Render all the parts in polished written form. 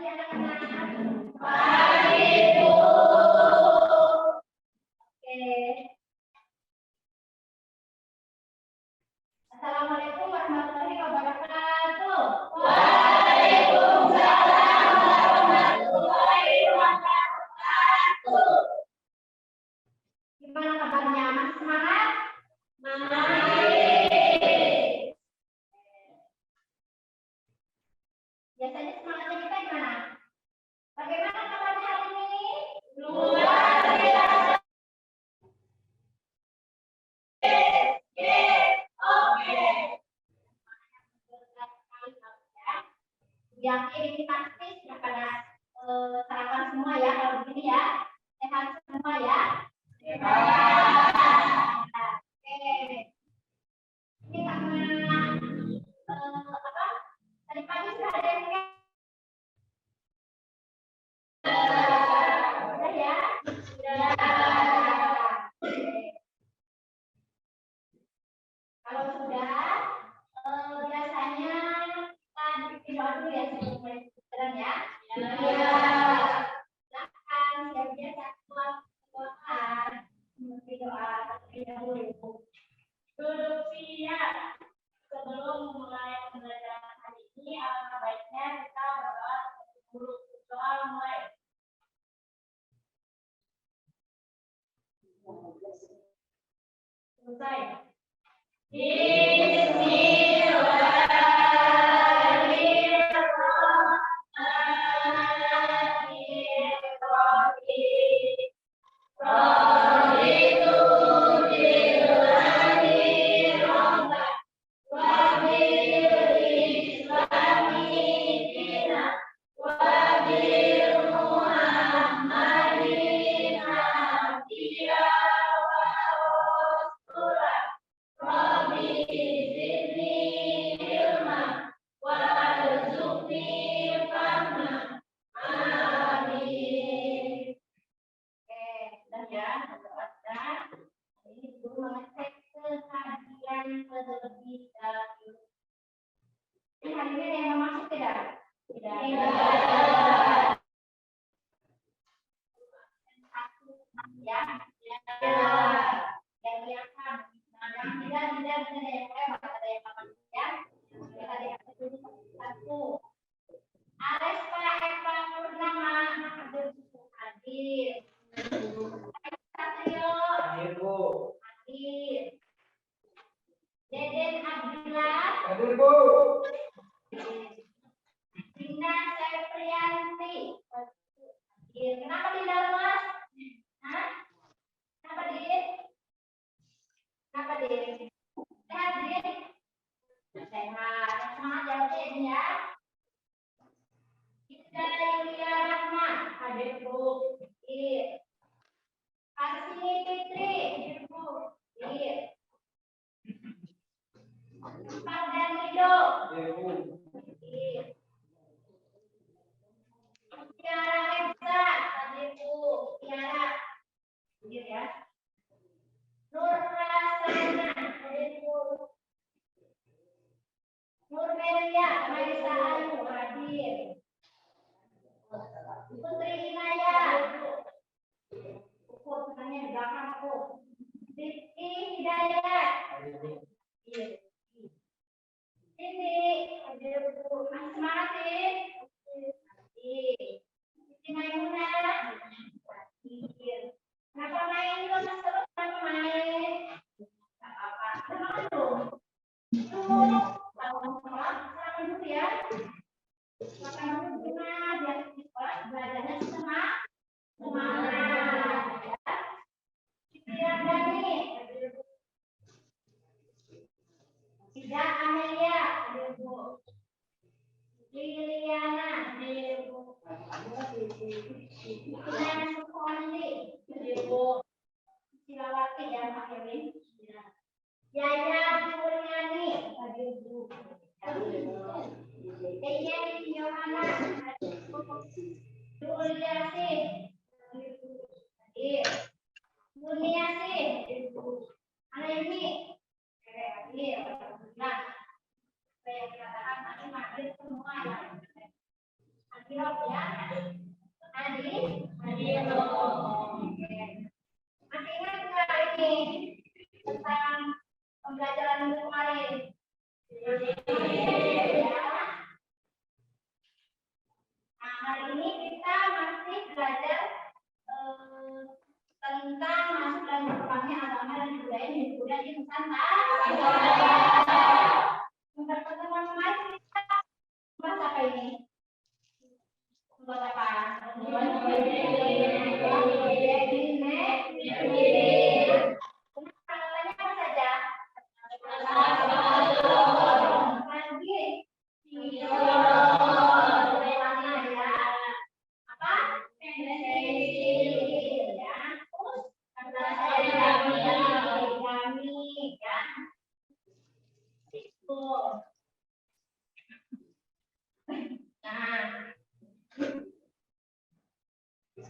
pagi anak-anak. Pagi, Bu. Oke. Assalamualaikum warahmatullahi wabarakatuh. Waalaikumsalam warahmatullahi wabarakatuh. Gimana kabarnya? Masih semangat? Mari. Biasanya semangatnya kita gimana? Bagaimana kabarnya hari ini? Luar biasa. Oke. Yang ini pasti sudah pada sarapan semua ya kalau begini ya. Sehat semua ya. Oke. Ini karena apa? Tadi pagi sudah ada yang sudah ya? Sudah. Kalau sudah, biasanya kita bikin doa dulu ya sebelum mulai pelajaran ya. Iya. Silakan siap-siap Tuhan memberi doa terlebih dahulu. Duduk siap. Sebelum memulai pembelajaran hari ini, alangkah baiknya kita berdoa dulu. Doa mulai. Selesai. Deden Abdullah. Hadir, Bu. Dina Septrianti. Kenapa Dinda lemas? Hah? Kenapa Din? Kenapa Din? Sehat Din? Sehat. Semangat ya Din ya. Kita Yulia Rahma. Hadir Bu. Arsini Fitri. Hadir Bu. Fardan Rido. Hadir, Bu. Tiara Hepsa, hadir Bu. Tiara, hadir ya. Nur Rasana, hadir Bu. Nur Melia, Marisa Ayu, hadir. Putri Inayah, buku sebenarnya di belakang aku. Rizky Hidayat, ini hadir Bu. Masih semangat Din? Maimunah, kenapa main terus main? Gak apa-apa, semangat dong. Selamat dulu ya. Makan dulu biar di sekolah belajarnya semangat. Tidak Dani, tidak Amelia, Liliana, Silawati ya Pak Kevin. Yaya Kurniani, hadir Bu. Eyen Yohana, Dul Yasin, hadir. Kurniasin, mana ini? Hadir. Nah, saya katakan tadi hadir semua ya. Hirop ya. Adi. Oke. Masih ingat nggak ini tentang pembelajaran minggu kemarin? Ya. Nah, hari ini kita masih belajar tentang masuk dan berkembangnya agama dan budaya di Nusantara. Untuk pertemuan kemarin kita bahas apa ini? Buat apa? Pengenalannya apa saja? Lagi. Apa? Ya. Terus ya. Itu. Nah,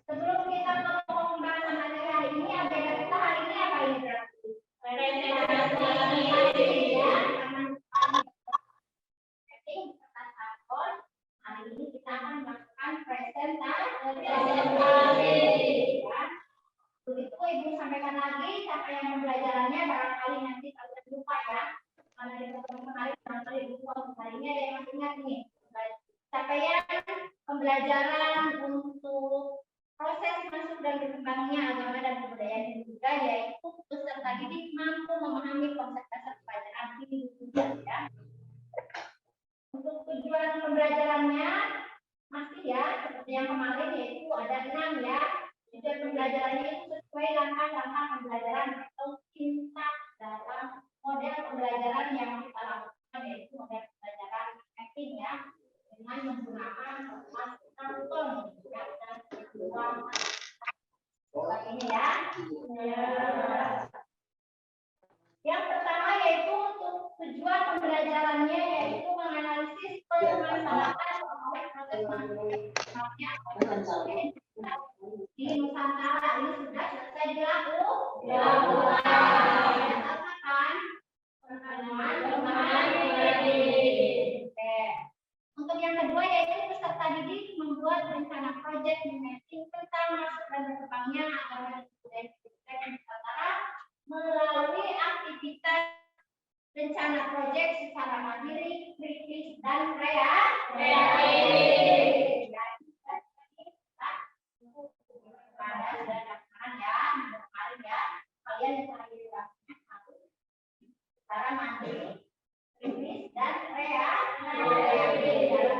sebelum kita ke pembahasan materi hari ini, agenda kita hari ini apa ini berarti? Hari ini kita akan melakukan presentasi. Begitu Ibu sampaikan lagi capaian pembelajarannya, barangkali nanti kalian lupa ya. Karena di pertemuan kemarin barangkali lupa, hari ini ada yang masih ingat nih. Capaian pembelajaran untuk proses masuk dan berkembangnya agama dan kebudayaan juga, yaitu peserta didik mampu memahami konsep dasar pelajaran ini juga ya. Untuk tujuan pembelajarannya masih ya seperti yang kemarin, yaitu ada 6 ya. Tujuan pembelajarannya itu sesuai langkah-langkah pembelajaran atau tingkat dalam model pembelajaran yang kita lakukan, yaitu model pembelajaran mapping ya, dengan menggunakan kertas karton dan ini ya. Yang pertama yaitu untuk tujuan pembelajarannya yaitu menganalisis permasalahan proses di Nusantara ini sudah selesai dilakukan. Untuk yang kedua yaitu peserta didik membuat rencana proyek mapping tentang masuk dan berkembangnya agama dan budaya Nusantara melalui aktivitas rencana proyek secara mandiri, kritis, dan kreatif. Kalian secara mandiri, kritis, dan kreatif dalam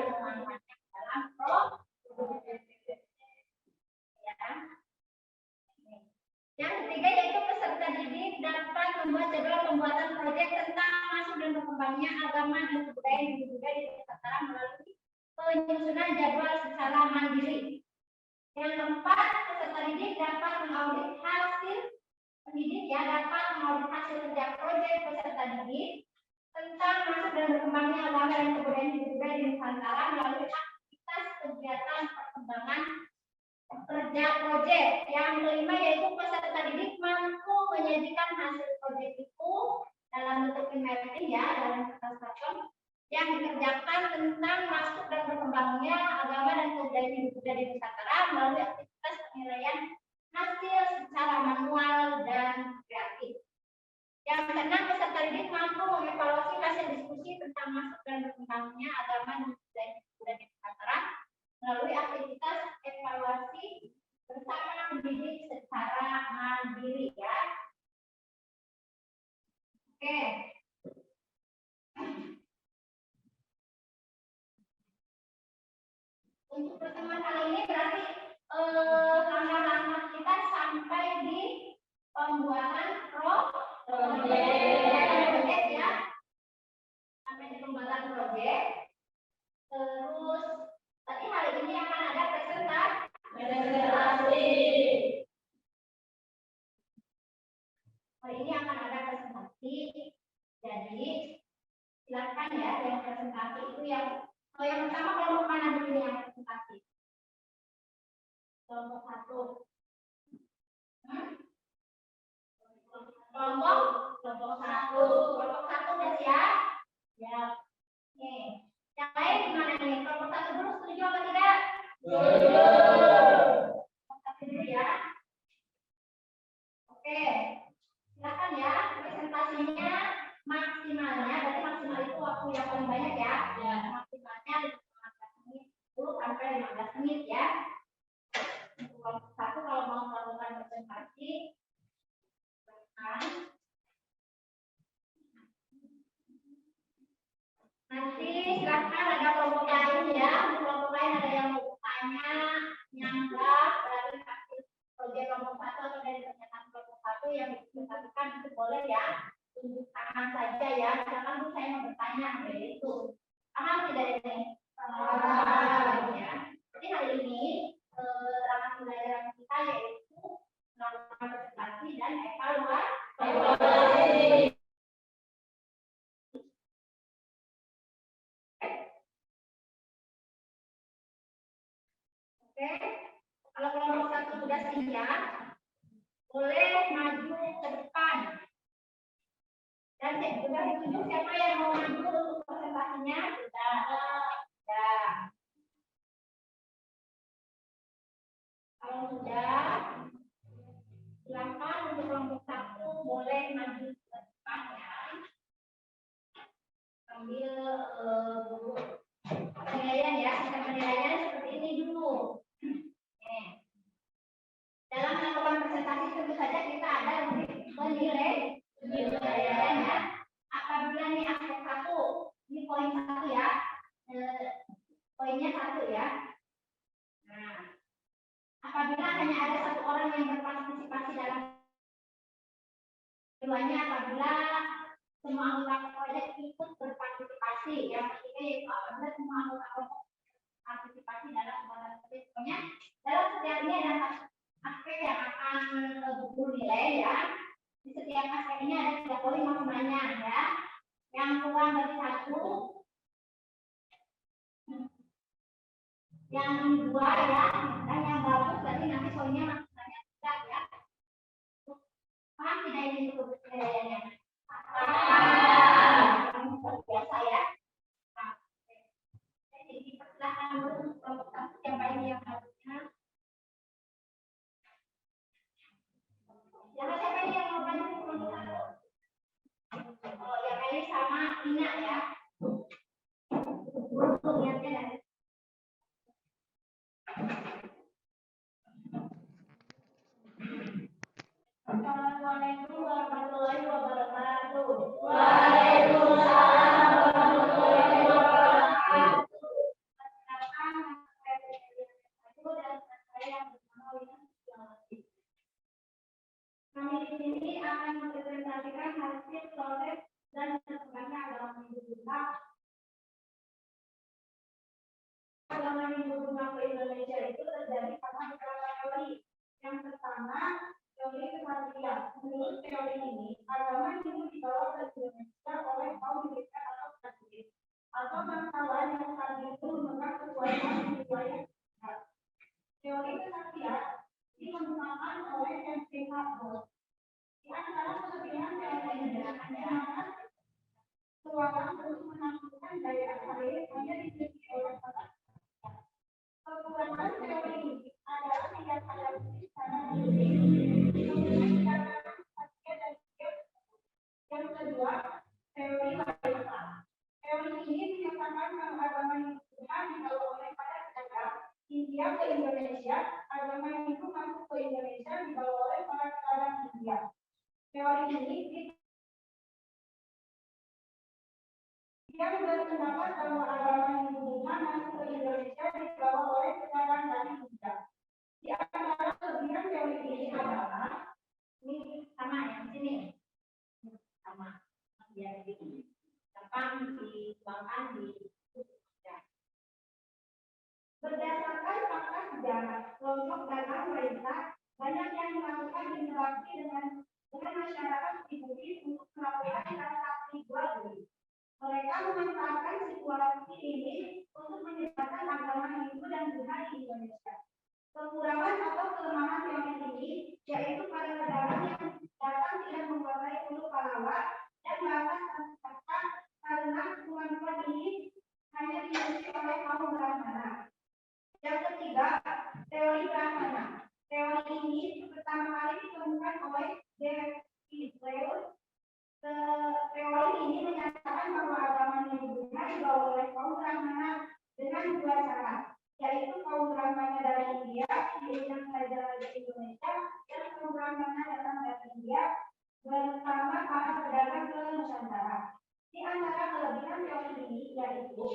Yang ketiga yaitu peserta didik dapat membuat jadwal pembuatan proyek tentang masuk dan berkembangnya agama dan budaya di Nusantara melalui penyusunan jadwal secara mandiri. Yang keempat, peserta didik dapat mengaudit hasil kerja proyek peserta didik tentang masuk dan berkembangnya agama dan kebudayaan di Nusantara melalui aktivitas kegiatan perkembangan kerja proyek. Yang kelima yaitu peserta didik mampu menyajikan hasil proyek itu dalam bentuk mapping ya, dalam kertas karton yang dikerjakan tentang masuk dan berkembangnya agama dan kebudayaan di Nusantara melalui aktivitas penilaian hasil secara manual dan kreatif. Yang keenam, peserta didik mampu mengevaluasi hasil diskusi tentang masuk dan berkembangnya agama dan kebudayaan di Nusantara melalui aktivitas evaluasi bersama pendidik secara mandiri ya. Oke. Untuk pertemuan kali ini berarti langkah-langkah kita sampai di pembuatan proyek ya. Sampai di pembuatan proyek. Terus tadi hari ini akan ada presentasi. Hari ini akan ada presentasi. Jadi silakan ya yang presentasi itu yang pertama kelompok mana dulu yang presentasi? Kelompok 1. Kelompok 1 udah siap? Ya. Oke. Yang mulai gimana nih? Kelompok satu dulu setuju apa tidak? Kelompok satu dulu ya. Oke, silakan ya presentasinya maksimalnya. Berarti maksimal itu waktu yang paling banyak ya. Maksimalnya 15 menit 10 sampai 15 menit ya. Untuk kelompok satu kalau mau melakukan presentasi, nanti silakan ada kelompok lain ya. Untuk kelompok lain ada yang mau tanya, nyanggah dari hasil proyek kelompok satu atau dari pernyataan kelompok satu yang disatukan itu boleh ya. Tunjuk tangan saja ya. Misalkan Bu saya mau bertanya itu. Paham tidak ini? Paham ya. Jadi hari ini ranah pembelajaran kita yaitu melakukan presentasi dan evaluasi. Oke, kalau kelompok satu sudah siap, boleh maju ke depan. Dan saya juga ditunjuk siapa yang mau maju untuk presentasinya. Sudah. Kalau sudah, silakan untuk kelompok satu boleh maju ke depan ya. Sambil buku penilaian ya, sistem penilaian seperti ini dulu. Dalam melakukan presentasi tentu saja kita ada penilaian ya. Apabila nih aspek satu, ini poin satu ya, poinnya satu ya. Nah, apabila hanya ada satu orang yang berpartisipasi dalam keduanya, apabila semua anggota proyek ikut berpartisipasi, yang ketiga yaitu apabila semua anggota kelompok partisipasi dalam pembuatan pokoknya dalam setiap ini ada aspek yang akan buku nilai ya. Di setiap aspek ini ada 3 poin maksimalnya ya. Yang kurang dari 1, yang 2 ya, dan yang bagus berarti nanti poinnya maksimalnya 3 ya. Paham tidak ini untuk penilaiannya? Biasa ya. Nah, jadi dipersilakan untuk kelompok satu siapa ini yang harusnya. Siapa ini yang mau bantu kelompok satu? Oh, yang ini sama Ina ya. Lihatnya dari Assalamualaikum warahmatullahi wabarakatuh. Waalaikumsalam warahmatullahi wabarakatuh. Kami di sini akan mempresentasikan hasil proses dan perkembangan agama Hindu Buddha. Agama Hindu Buddha ke Indonesia itu terjadi karena beberapa teori. Yang pertama, teori kesatria. Menurut teori ini, agama Hindu dibawa ke Indonesia oleh kaum militer atau prajurit atau bangsawan yang saat itu memegang kekuasaan di wilayah. Teori kesatria dikembangkan oleh Henry Hartford. Di antara kelebihan teori ini adalah ruangan untuk menampilkan daerah air hanya dimiliki oleh para. Kekuatan teori ini adalah tidak ada sana yang kedua, teori wanita. Teori ini menyatakan bahwa agama Hindu dibawa oleh para pedagang India ke Indonesia, agama Hindu masuk ke Indonesia dibawa oleh para pedagang India. Teori ini yang berpendapat bahwa agama Hindu masuk ke Indonesia dibawa oleh pedagang dari India. Di antara kelebihan teori ini adalah ini sama yang sini sama ya di gampang dikembangkan di ya. Berdasarkan fakta sejarah kelompok dagang mereka banyak yang melakukan interaksi dengan masyarakat pribumi untuk melakukan transaksi jual beli. Mereka memanfaatkan situasi ini untuk menyebarkan agama Hindu dan Buddha di Indonesia. Kekurangan atau kelemahan teori ini yaitu para pedagang yang datang tidak menguasai hulu Palawa dan merasa tersesat karena kemampuan ini hanya dimensi oleh kaum Brahmana. Yang ketiga, teori Brahmana. Teori ini pertama kali ditemukan oleh Demetrius. Teori ini menyatakan bahwa agama Hindu Buddha dibawa oleh kaum Brahmana dengan dua cara, yaitu kaum Brahmana dari India yang belajar dari Indonesia dan kaum Brahmana datang dari India bersama para pedagang ke Nusantara. Di antara kelebihan teori ini yaitu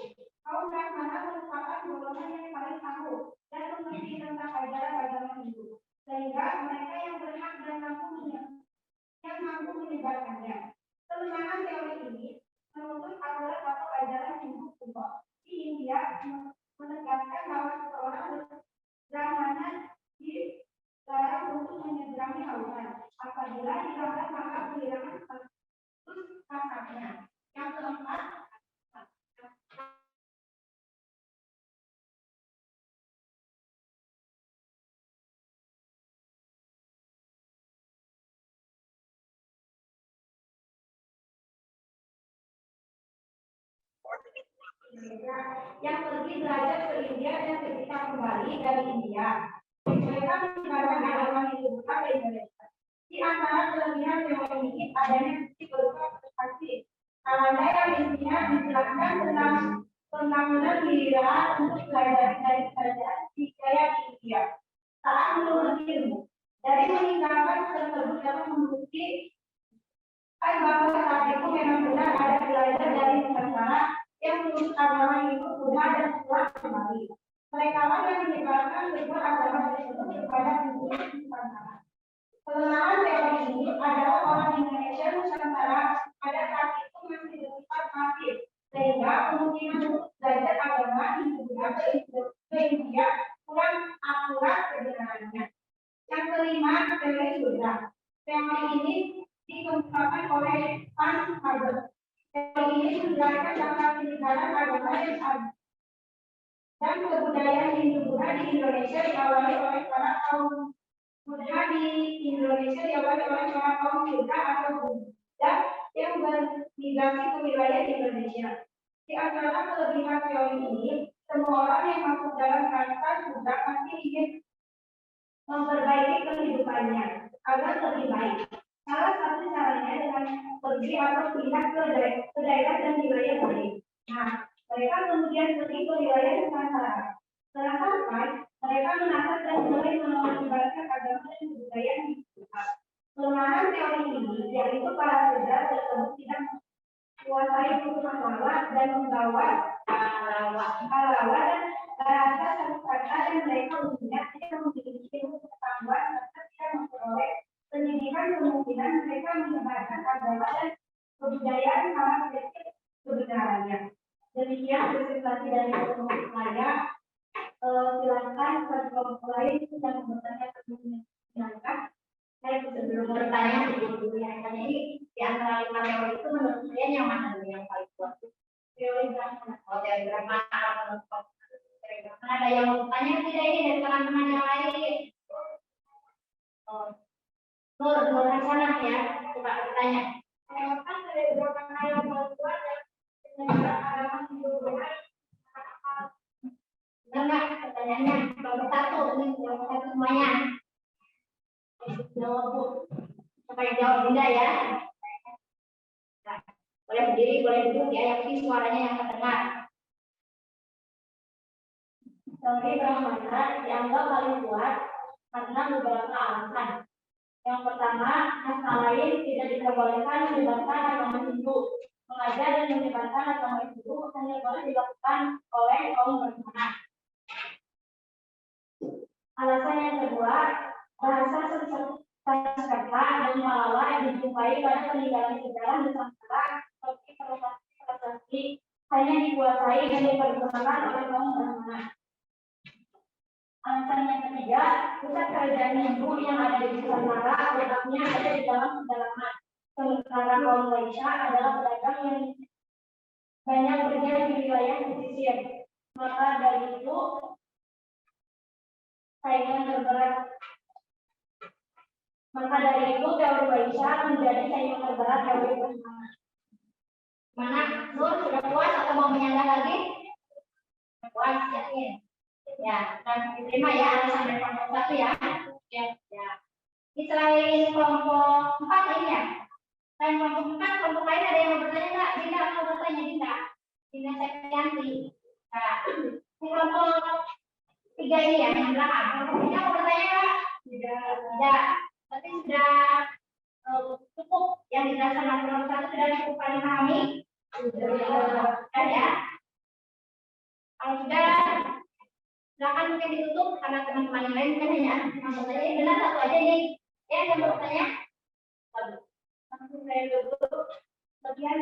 kaum Brahmana merupakan golongan yang paling tahu dan mengerti tentang ajaran agama Hindu, sehingga mereka yang berhak dan mampu menyebarkannya. Kelemahan teori ini menuntut aturan atau ajaran Hindu kuno di India menegaskan bahwa seseorang Brahmana dilarang untuk menyeberangi lautan. Apabila dilanggar maka kehilangan status kasarnya. Yang keempat, yang pergi belajar ke India dan ketika kembali dari India, mereka menyebarkan agama Hindu Buddha ke Indonesia. Di antara kelebihan teori ini adanya bukti berupa prestasi kalanda yang isinya dijelaskan tentang pembangunan giliran untuk belajar dari kerajaan Wijaya di India. Saat menuntut ilmu, dari meninggalkan tersebut dapat membuktikan bahwa saat itu memang benar ada belajar dari Nusantara yang menuntut agama Hindu Buddha dan pulang kembali. Mereka lah yang menyebarkan sebuah agama tersebut kepada penduduk Nusantara. Kelemahan teori ini adalah orang Indonesia Nusantara pada saat itu masih bersifat masif, sehingga kemungkinan untuk belajar agama Hindu Buddha ke India kurang akurat kebenarannya. Yang kelima, teori Buddha. Teori ini dikembangkan oleh Hans Haber. Teori ini menjelaskan tentang penyebaran agama yang ada dan kebudayaan Hindu Buddha di Indonesia diawali oleh para kaum Buddha di Indonesia diawali oleh para kaum Buddha atau Buddha yang bermigrasi ke wilayah Indonesia. Di antara kelebihan teori ini, semua orang yang masuk dalam kasta Buddha pasti ingin memperbaiki kehidupannya agar lebih baik. Salah satu caranya dengan pergi atau pindah ke daerah dan wilayah lain. Nah, mereka kemudian pergi ke wilayah Nusantara. Setelah sampai, mereka menatap dan mulai menyebarkan agama dan kebudayaan di Buddha. Kelemahan teori ini yaitu para Buddha tersebut tidak menguasai Nusantara dan membawa halawa dan bahasa Nusantara dan mereka umumnya tidak memiliki ilmu pengetahuan serta tidak memperoleh pendidikan. Kemungkinan mereka menyebarkan agama dan kebudayaan sangat sedikit kebenarannya. Demikian presentasi dari penulis saya. Silakan kelompok lain yang bertanya silakan. Saya sebelum bertanya dulu yang tanya ini di antara 5 teori itu menurut saya yang mana yang paling kuat? Teori Brahmana. Oh, teori Brahmana. Ada yang mau bertanya tidak ini dari teman-teman yang lain? Nur Hasanah ya, coba bertanya. Kenapa teori Brahmana yang paling kuat dan penyebaran agama Hindu Buddha? Enggak, pertanyaannya nomor 1, ini nomor 1 semuanya. Jawab Bu. Siapa yang jawab Dinda ya? Nah, boleh berdiri, boleh duduk ya, yang penting suaranya yang terdengar. Teori Brahmana dianggap paling kuat karena beberapa alasan. Yang pertama, masalah lain tidak diperbolehkan menyebarkan agama Hindu. Mengajar dan menyebarkan agama Hindu hanya boleh dilakukan oleh kaum Brahmana. Alasan yang kedua, bahasa Sanskerta dan Malawa yang dijumpai pada peninggalan sejarah Nusantara seperti prasasti hanya dikuasai dan dipergunakan oleh kaum Brahmana. Alasan yang ketiga, pusat kerajaan Hindu yang ada di Nusantara letaknya ada di dalam pedalaman. Sementara kaum Waisya adalah pedagang yang banyak berada di wilayah pesisir. Maka dari itu saingan terberat. Maka dari itu teori Waisya menjadi saingan terberat teori Brahmana. Mana Nur sudah puas atau mau menyangga lagi? puas yakin. Ya, dan diterima ya alasan dari kelompok 1 ya. Ya. Ini selain kelompok 4 ini ya. Selain kelompok 4, kelompok lain ada yang mau bertanya nggak? Dinda mau bertanya Dinda. Dinda Septianti. Nah, ini kelompok 3 ini ya yang belakang. Kelompok 3 mau bertanya nggak? Tidak. Tapi sudah cukup yang dijelaskan oleh kelompok 1 sudah cukup kalian pahami. Sudah ya. Kalau sudah, silakan mungkin ditutup karena teman-teman yang lain kan hanya yang bertanya benar satu aja nih. Ya, yang bertanya. Langsung saya tutup. Sekian.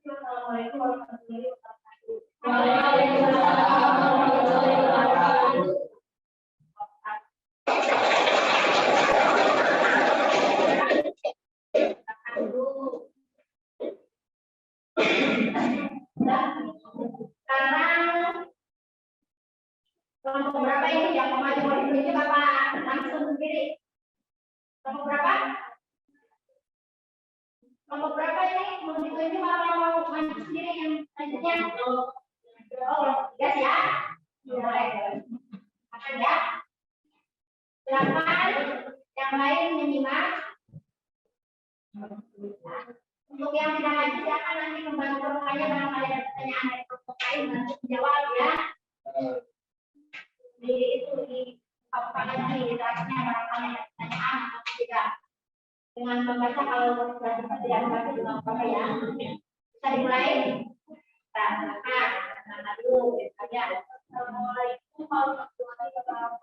Assalamualaikum warahmatullahi wabarakatuh. Waalaikumsalam warahmatullahi wabarakatuh. Sekarang kelompok berapa ini yang mau maju mau ditunjuk apa langsung sendiri? Kelompok berapa? Kelompok berapa ini mau ditunjuk apa mau maju sendiri yang selanjutnya? Oh, gas ya? Boleh. Akan ya? Silakan yang lain menyimak. Untuk yang tidak maju silakan nanti membantu bertanya barangkali ada pertanyaan dari kelompok lain nanti dijawab ya. Di itu di apa di draftnya barangkali ada pertanyaan atau tidak. Dengan membaca kalau kita tidak membaca juga apa ya. Bisa dimulai. Nah, silakan dulu saja. Assalamualaikum warahmatullahi wabarakatuh.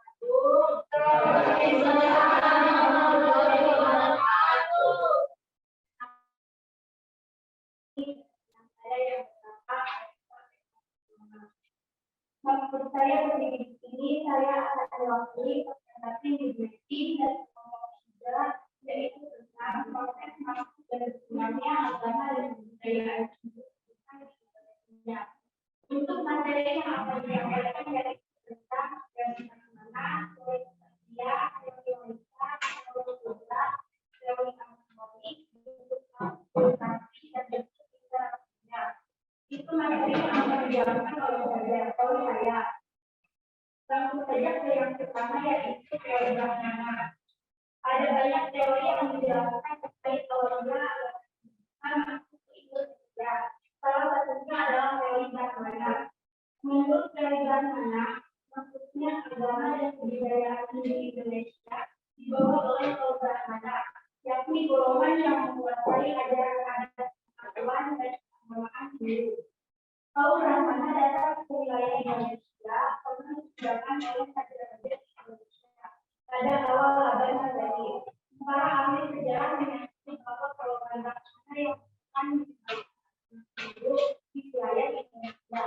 Menurut saya di sini saya akan mewakili presentasi diskusi dari kelompok 3 yaitu tentang proses masuk dan sebenarnya agama dan budaya Indonesia. Untuk materi yang akan disampaikan dari tentang dari mana teori dia, teori wanita, teori bola, teori ekonomi, organisasi dan juga itu materi yang akan dijalankan oleh saya. Langsung saja ke yang pertama yaitu teori Brahmana. Ada banyak teori yang dijelaskan terkait teorinya masuk itu ya. Salah satunya adalah teori Brahmana. Menurut teori Brahmana, maksudnya agama dan kebudayaan di Indonesia dibawa oleh kaum Brahmana, yakni golongan yang menguasai ajaran adat pengetahuan dan keagamaan Hindu. Kaum Brahmana datang ke wilayah Indonesia pernah disediakan oleh Raja-Raja Indonesia pada awal abad Masehi. Para ahli sejarah menyebut bahwa golongan Brahmana yang akan hidup di wilayah Indonesia.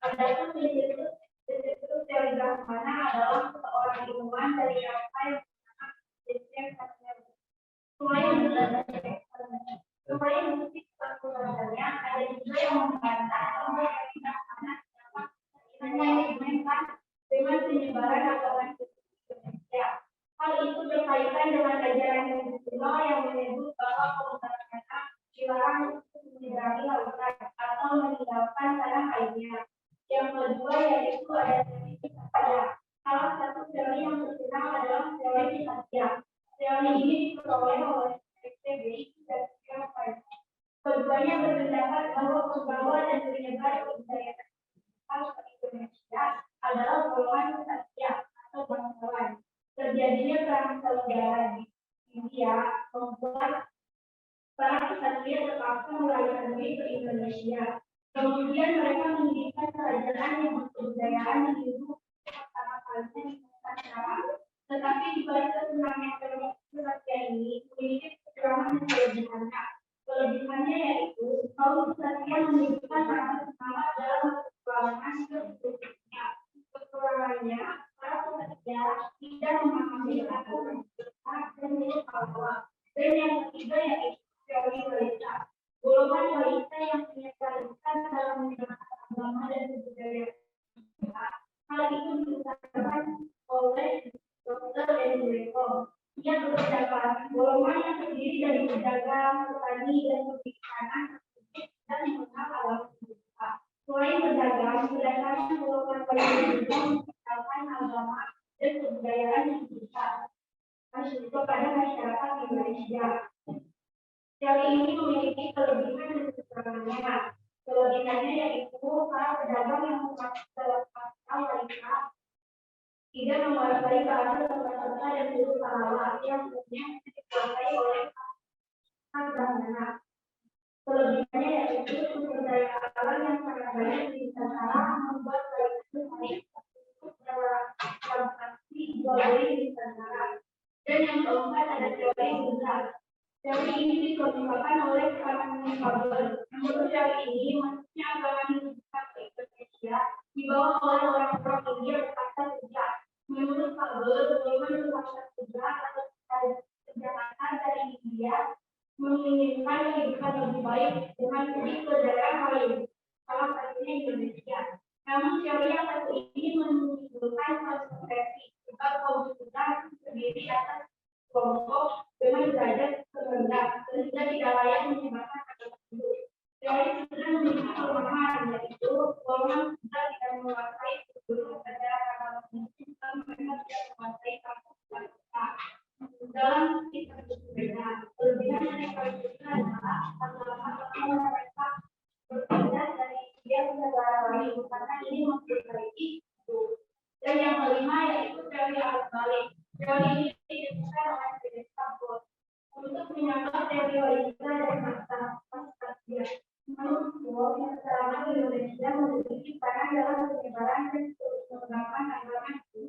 Adapun disebut teori Brahmana adalah seorang ilmuwan dari apa yang Selain musik perkembangannya, ada juga yang membantah bahwa teori Brahmana hanya dimainkan dengan penyebaran agama Indonesia. Hal itu berkaitan dengan ajaran Hindu kuno yang menyebut bahwa kaum Brahmana dilarang untuk menyeberangi lautan atau meninggalkan tanah airnya. Yang kedua yaitu ada teori Satya. Salah satu teori yang terkenal adalah teori Satya. Teori ini diperoleh oleh PBI dan Tiongkok. Keduanya berpendapat bahwa pembawa dan penyebar kebudayaan ke Indonesia adalah golongan Satya atau bangsawan. Terjadinya perang saudara di India membuat para Ksatria terpaksa melarikan diri ke Indonesia. Kemudian mereka mendirikan kerajaan yang berkebudayaan Hindu pertama kalinya di Nusantara. Tetapi di balik kesenangan Ksatria ini memiliki kekurangan dan kelebihannya. Kelebihannya yaitu kaum Ksatria menunjukkan rasa semangat dalam perjuangan hidupnya. Kekurangannya, para Ksatria tidak memahami aturan dan milik Allah. Dan yang ketiga yaitu teori wanita. Golongan wanita yang punya kearifan dalam menggunakan agama dan budaya. Hal itu diutarakan oleh Dr. Enrico. Ia berpendapat golongan yang terdiri dari pedagang, petani, dan pemilik tanah dan mengenal alam semesta. Selain berdagang, berdasarkan golongan masyarakat Indonesia. Teori ini memiliki kelebihan dan kekurangannya. Kelebihannya yaitu para pedagang yang memasarkan wanita tidak menguasai bahasa kata-kata dan huruf halal yang umumnya dikuasai oleh agama. Kelebihannya yaitu sumber daya alam yang sangat banyak di Nusantara membuat baik itu baik untuk transaksi jual beli di Nusantara. Dan yang keempat ada teori besar. Teori ini dikemukakan oleh Karang Kabel. Menurut teori ini, maksudnya agama Hindu-Buddha ke Indonesia dibawa oleh orang-orang India berkata sejak. Menurut Kabel, bagaimana berkata sejak atau kejahatan dari India menginginkan kehidupan lebih baik dengan pergi ke daerah lain, salah satunya Indonesia. Namun teori yang satu ini menimbulkan kontroversi sebab kaum Buddha terdiri atas kelompok dengan derajat terendah sehingga tidak layak menyebarkan agama Hindu. Teori Buddha memiliki kelemahan yaitu golongan Buddha tidak menguasai seluruh ajaran agama Hindu dan mereka tidak menguasai kata-kata. Dalam kisah berbeda, kelebihan dari Buddha adalah mereka berbeda dari dia ke negara lain karena ini memperbaiki itu. Dan yang kelima yaitu teori arus balik. Teori ini ditemukan oleh Philip Cabot untuk menyangkal teori original dari Pascasia. Menurut keterangan Indonesia memiliki peran dalam penyebaran dan pengembangan agama Hindu.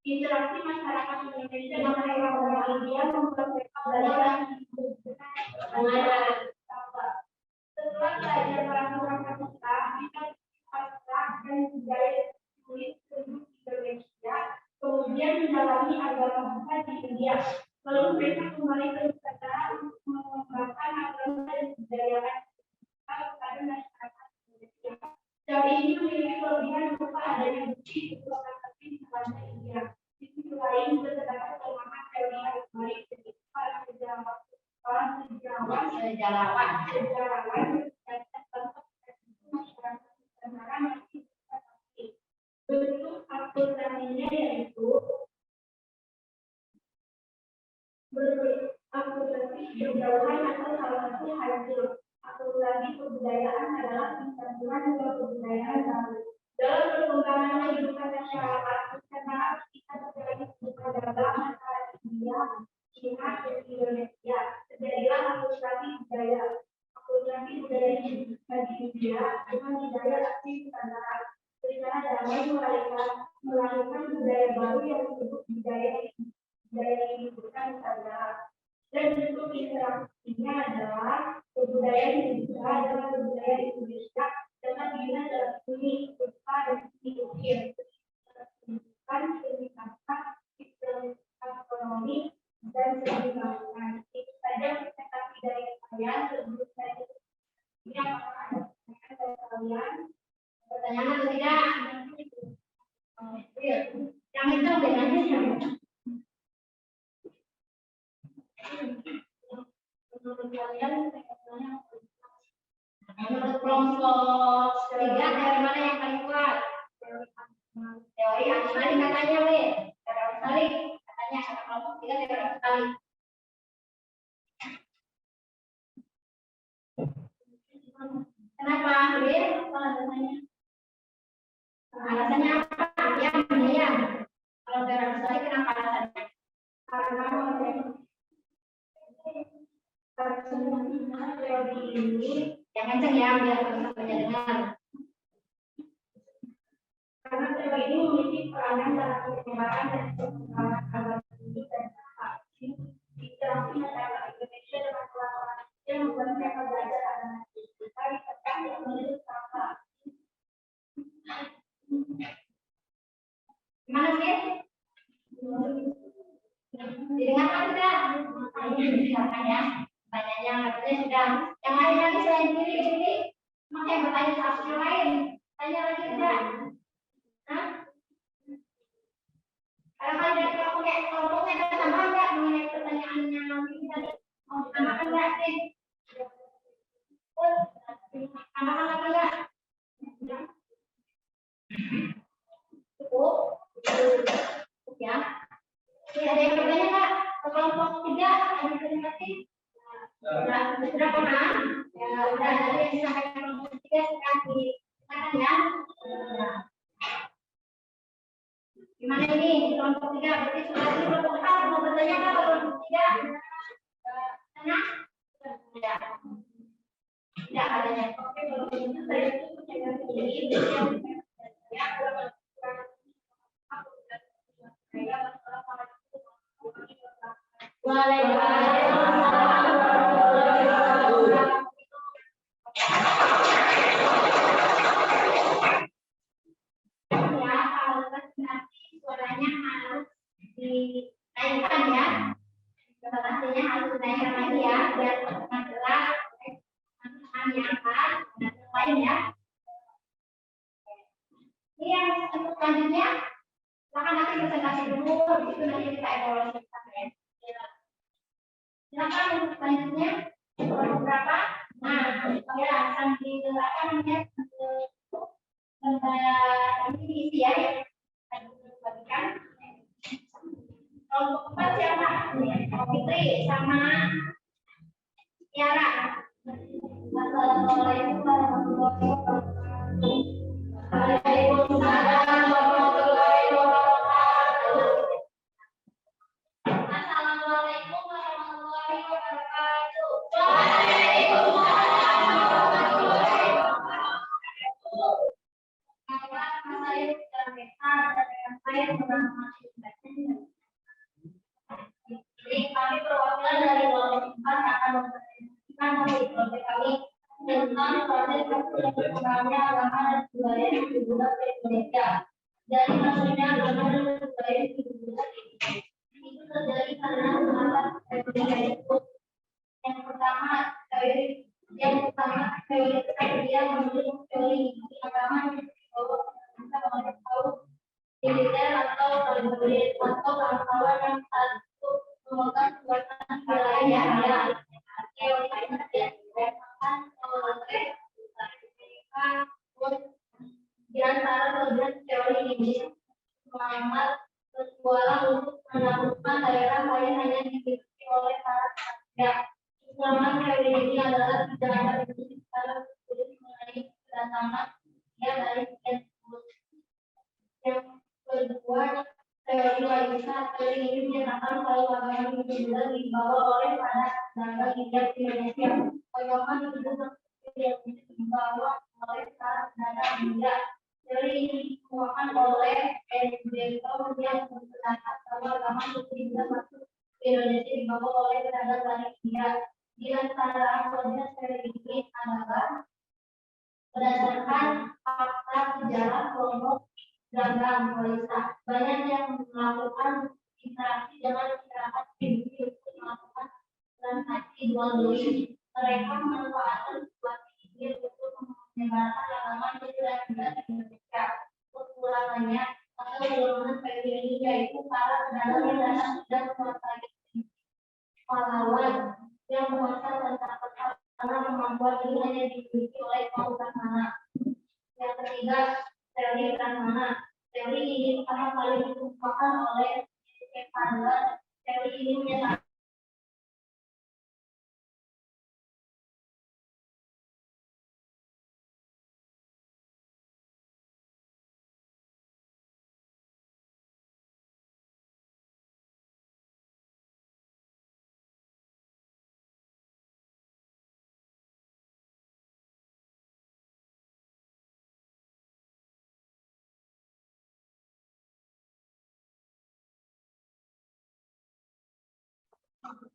Interaksi masyarakat Indonesia dengan orang-orang India membuat mereka belajar setelah belajar orang-orang kita pasrah dan budaya tulis penduduk Indonesia, kemudian mendalami agama Buddha di India. Lalu mereka kembali ke Nusantara untuk mengembangkan agama dan budaya kepada masyarakat Indonesia. Teori ini memiliki kelebihan berupa adanya bukti dokumentasi bahasa India. Di sisi lain juga terdapat kelemahan teori arus balik jadi para sejarawan bentuk akulturasinya yaitu akulturasi berjauhan atau salah satu hasil. Akulturasi kebudayaan adalah campuran dua kebudayaan baru. Dalam perkembangan kehidupan masyarakat, Nusantara kita terjadi peradaban antara India, Cina, dan Indonesia. Terjadilah akulturasi budaya. Akulturasi budaya di India dengan budaya asli Nusantara. Secara damai melahirkan budaya baru yang disebut budaya kehidupan Nusantara. Dan bentuk interaksinya adalah kebudayaan Indonesia dengan kebudayaan Indonesia dengan bina dalam seni, rupa, dan seni ukir. Pendidikan, seni kata, ekonomi, dan seni bangunan. Itu saja presentasi dari saya. Sebelum saya ini apakah ada pertanyaan dari kalian? Pertanyaan atau tidak? Yang itu bedanya siapa? Menurut kalian, menurut kelompok ketiga dari mana yang paling kuat? Teori arus balik katanya, Teori arus balik katanya kata kelompok ketiga teori arus balik. Kenapa, Wil? Apa alasannya? Alasannya apa? Ya, ya. Kalau teori arus balik kenapa alasannya? Karena teori ini yang kencang ya biar teman-teman dengar. Karena teori ini memiliki peranan dalam penyebaran dan pengembangan agama Hindu dan saksi interaksi masyarakat Indonesia dengan orang-orang yang membuat mereka belajar agama Hindu dari tekan yang menurut kakak. Gimana sih? Didengarkan tidak? Didengarkan ya. Pertanyaannya katanya sudah. Yang lain lagi selain diri. Makanya bertanya satu yang lain. Tanya lagi tidak? Hah? Kalau kalian dari kelompoknya ada tambahan nggak mengenai pertanyaannya ini tadi? Mau ditambahkan nggak sih? Tambahkan lagi nggak? Cukup? Ya. Ini ada yang bertanya nggak? Ke kelompok disampaikan kelompok 3 sekarang dikatakan ya. Gimana ini kelompok 3 berarti sudah di kelompok 4 mau bertanya apa kelompok 3? Sana? Ya. Tidak adanya. Oke, kalau begitu saya tutup channel ini. Suaranya harus dinaikkan ya. Pastinya harus dinaikkan lagi ya biar terdengar jelas. Lain ya. Ini yang untuk selanjutnya, silakan nanti presentasi dulu, di situ nanti kita evaluasi ya. Silakan untuk selanjutnya berapa? Nah, ya akan dijelaskan namanya ini diisi ya yang akan dibagikan. Kelompok 4 siapa? Fitri sama Tiara. Assalamualaikum warahmatullahi wabarakatuh. Waalaikumsalam warahmatullahi wabarakatuh. Assalamualaikum warahmatullahi wabarakatuh. Waalaikumsalam warahmatullahi wabarakatuh. Saya saya bernama Jadi kami perwakilan dari kelompok 4 akan mempresentasikan materi projek kami tentang proses perkembangannya agama dan budaya yang dibuat di Indonesia. Dari maksudnya agama dan budaya yang dibuat di Indonesia. Itu terjadi karena beberapa teori itu. Yang pertama teori dia menurut teori agama bahwa kita harus tahu militer atau prajurit atau kawan-kawan yang satu memegang kekuatan wilayah yang ada. Teori ini dilakukan oleh di antara kelebihan teori ini melamar bersuara untuk menaklukkan daerah lain hanya dimiliki oleh para pekerja. Kelemahan teori ini adalah tidak ada definisi secara khusus mengenai kedatangan yang dari sekian tersebut. Yang kedua, teori Waisa, teori ini menyatakan kalau agama Hindu dibawa oleh para dagang hijab di Indonesia. Agama Hindu yang dibawa oleh para dagang hijab. Teori ini dikemukakan oleh Enrico yang mencatat bahwa agama Hindu masuk ke Indonesia dibawa oleh pedagang dari India. Di antara kelebihan teori ini adalah berdasarkan fakta sejarah kelompok dagang Waisa, banyak yang melakukan interaksi dengan masyarakat Hindu untuk melakukan transaksi jual beli. Mereka memanfaatkan situasi ini untuk menyebarkan agama Hindu dan juga di Indonesia. Kekurangannya atau kelemahan teori ini yaitu para pedagang yang datang sudah menguasai pahlawan yang menguasai tentang karena kemampuan ini hanya dimiliki oleh kaum mana. Yang ketiga, teori mana. Teori ini pertama kali dikemukakan oleh Stefan. Teori ini menyatakan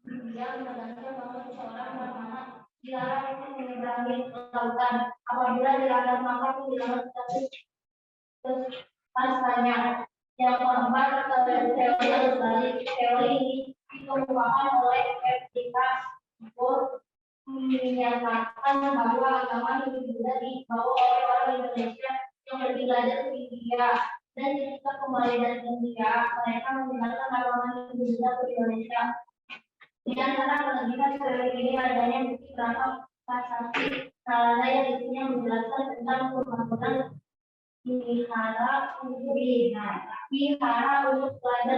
yang menandakan bahwa seseorang bernama dilarang untuk menyeberangi lautan. Apabila dilarang maka itu dilarang terus pasalnya. Yang keempat, teori terbalik. Teori ini dikemukakan oleh Etika Bor menyatakan bahwa agama Hindu juga dibawa oleh orang Indonesia yang lebih belajar ke India. Dan ketika kembali dari India, mereka meninggalkan agama Hindu juga ke Indonesia. Di antara kelebihan teori ini adanya bukti berangkat prasasti sarana yang isinya menjelaskan tentang pembangunan wihara untuk belajar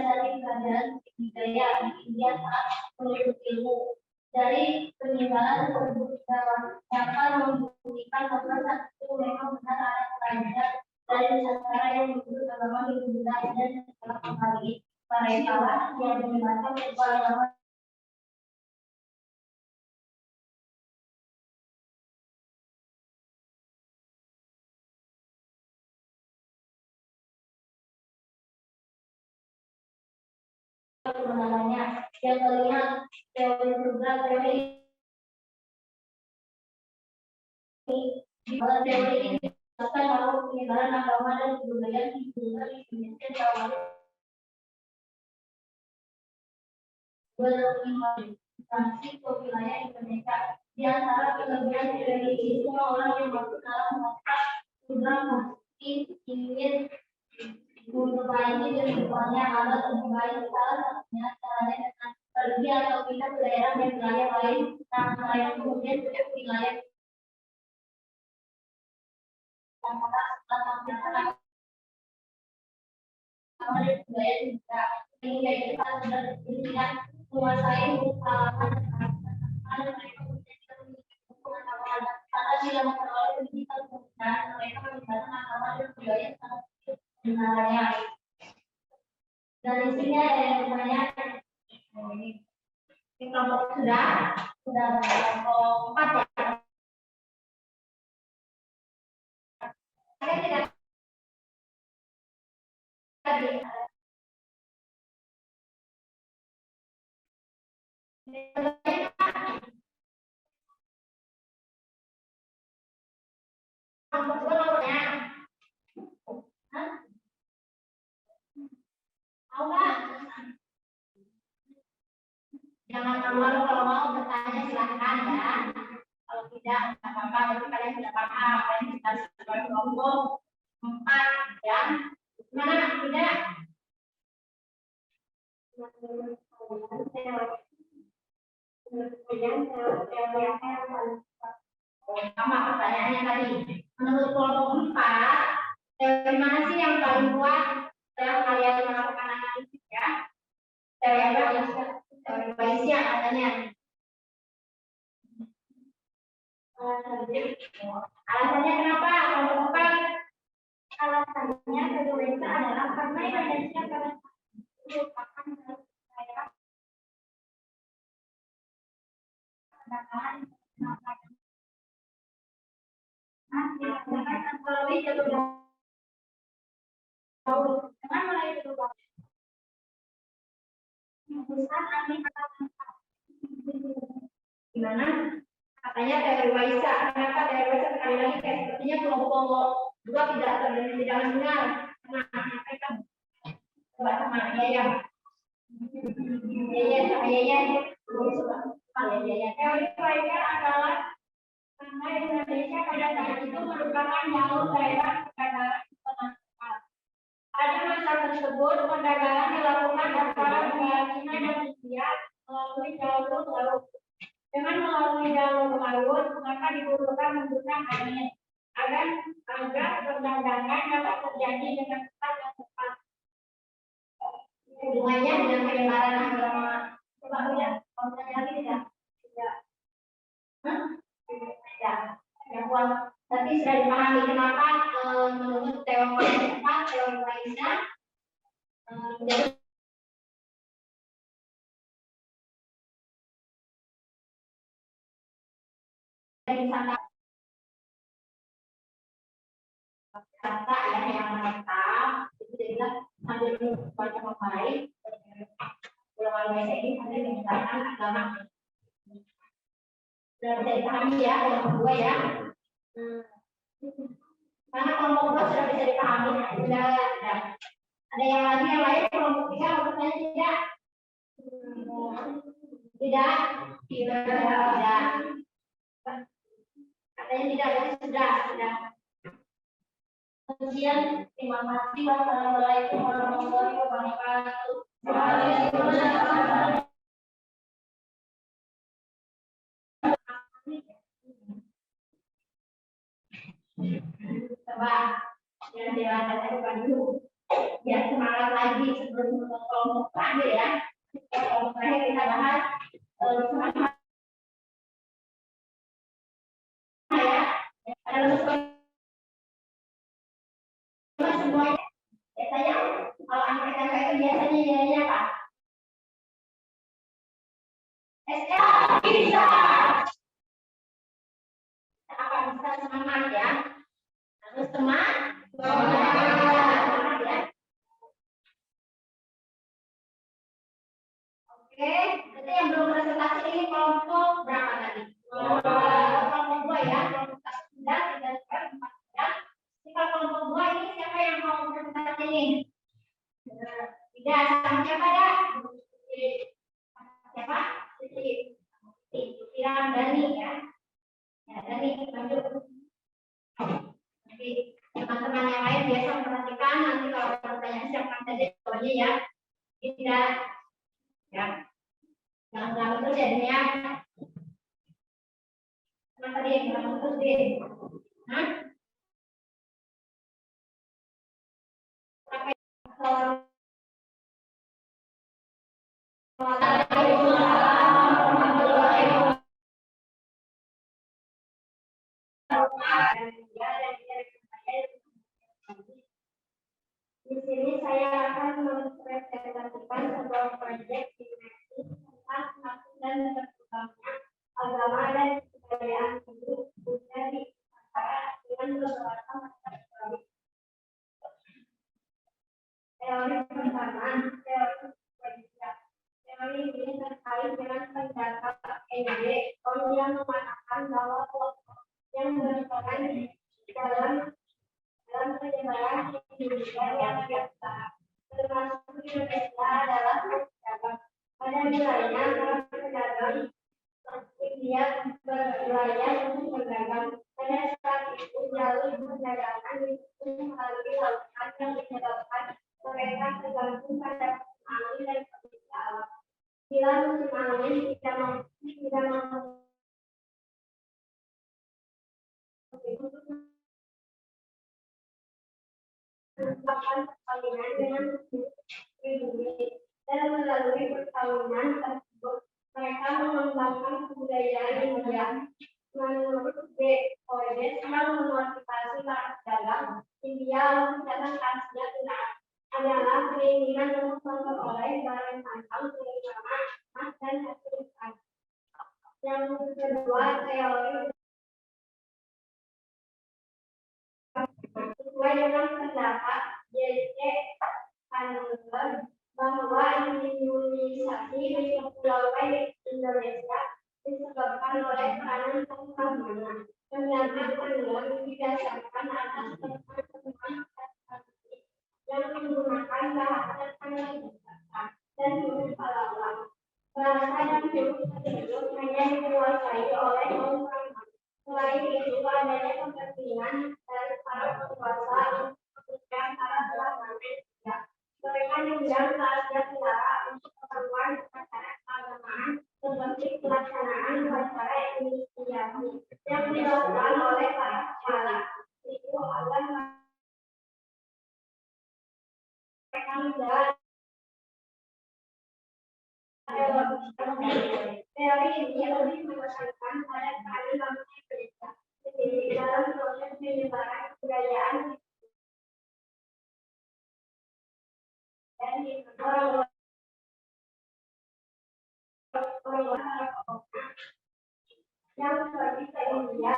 dari kerajaan Sriwijaya di India saat menuntut ilmu. Dari peninggalan tersebut dapat membuktikan bahwa satu memang benar ada pelajar dari Nusantara yang menyebut agama Hindu-Buddha dan setelah kembali mereka yang menyebarkan sebuah agama kebenarannya yang melihat teori program teori ini bahkan kalau penyebaran agama dan kebudayaan Hindu di Indonesia diawali berimigrasi ke wilayah Indonesia. Di antara kelebihan religi semua orang yang masuk dalam masa sudah mesti ingin memperbaiki kehidupannya agar lebih baik. Salah satunya caranya dengan pergi atau pindah ke daerah dan wilayah lain. Nah, mereka kemudian duduk di wilayah budaya juga sehingga kita sudah tidak menguasai halaman mereka pengetahuan karena tidak memperoleh pendidikan dan mereka menggunakan agama dan budaya sebenarnya dari sini ada yang namanya ini kelompok sudah kelompok 4 ya. Saya tidak tadi kelompok 2 nomornya mau nggak? Jangan malu kalau mau bertanya silahkan ya. Kalau tidak nggak apa-apa, tapi kalian sudah paham apa yang kita sebut kelompok 4 ya. Mana tidak? Sama pertanyaannya tadi. Menurut kelompok 4, teori mana sih yang paling kuat setelah kalian melakukan analisis ya? Teori apa? Teori Bayesian katanya. Alasannya kenapa kelompok 4? Alasannya kedua adalah karena Indonesia merupakan daerah perdagangan melalui jalur laut dengan melalui jalur laut. Gimana? Katanya teori Waisa. Kenapa teori Waisa sekali lagi kayak sepertinya kelompok 2 tidak mendengar. Nah, mereka coba sama ya. Teori Waisa adalah karena Indonesia pada saat itu merupakan jalur daerah perdagangan internasional. Pada masa tersebut perdagangan dilakukan antara negara Cina dan India melalui jalur laut. Dengan melalui jalur laut, maka dibutuhkan menggunakan angin agar perdagangan dapat terjadi dengan cepat dan cepat. Hubungannya dengan penyebaran agama. Coba lihat, kalau lagi tidak. Ya, yang kuat. Tapi sudah dipahami kenapa menurut teori Waisa menjadi kata yang menetap itu jadilah sambil baca membaik ulama Waisa ini sambil menyebarkan agama. Sudah bisa dipahami ya kelompok 2 ya. Karena kelompok 2 sudah bisa dipahami. Sudah. Ada yang lain kelompok 3 menurut saya tidak. Tidak. Katanya tidak, jadi sudah. Kemudian terima kasih. Wassalamualaikum warahmatullahi wabarakatuh. Coba jalan-jalan saya bukan dulu. Ya semangat lagi sebelum kelompok terakhir ya. Kelompok terakhir kita bahas semangat ya. semuanya biasanya kalau anak SMK itu biasanya nilainya apa? SK bisa. Apa bisa semangat ya? Harus semangat ya. Oke, nanti yang belum presentasi ini kelompok berapa tadi? Kelompok 2 ya, kelompok 1 sudah, 3 sudah, 4 sudah. Jadi kalau kelompok 2 ini siapa yang mau presentasi ini? Tidak, sama siapa ya? Siapa? Siram Dani ya. Ya, Dani, lanjut. Jadi teman-teman yang lain biasa memperhatikan, nanti kalau ada pertanyaan siapkan saja jawabannya ya. Tidak. Ya. Jangan terus ya, Dini ya. Mana tadi yang bilang terus, Din? Hah? Di sini saya akan mempresentasikan sebuah proyek dimensi tentang maksud dan berkembangnya agama dan kebudayaan hidup budaya di antara dengan beberapa masyarakat. Teori pertama, teori proyek. Teori ini terkait dengan pendapat ND yang mengatakan bahwa kelompok yang berperan dalam penyebaran Indonesia yang biasa, termasuk Indonesia adalah pedagang. Pada wilayahnya para pedagang India berwilayah untuk berdagang. Pada saat itu jalur perdagangan itu melalui lautan yang menyebabkan mereka tergantung pada angin dan kondisi alam. Bila musim angin tidak mampu merupakan perkawinan dengan pribumi dan melalui perkawinan tersebut mereka mengembangkan kebudayaan India. Menurut BOD yang memotivasi para pedagang India untuk datang ke Asia Tenggara adalah keinginan untuk memperoleh barang mentah terutama emas dan hasil ikan. Yang kedua, teori sesuai dengan pendapat J.C. Hanuler bahwa imunisasi di kepulauan Indonesia disebabkan oleh peranan pertambangan. Pendapat Hanuler didasarkan atas temuan-temuan yang menggunakan bahasa Sansekerta dan huruf Palawang. Bahasa dan huruf tersebut hanya dikuasai oleh kaum Brahman. Selain itu, adanya kepentingan dari para penguasa untuk memutuskan para Brahman juga. Mereka diundang ke Asia Tenggara untuk keperluan upacara keagamaan seperti pelaksanaan upacara inisiasi yang dilakukan oleh para kepala. Itu agar mereka menjalankan teori ini lebih menekankan pada peran bangsa Indonesia sendiri dalam proses penyebaran kebudayaan dan orang yang pergi ke India.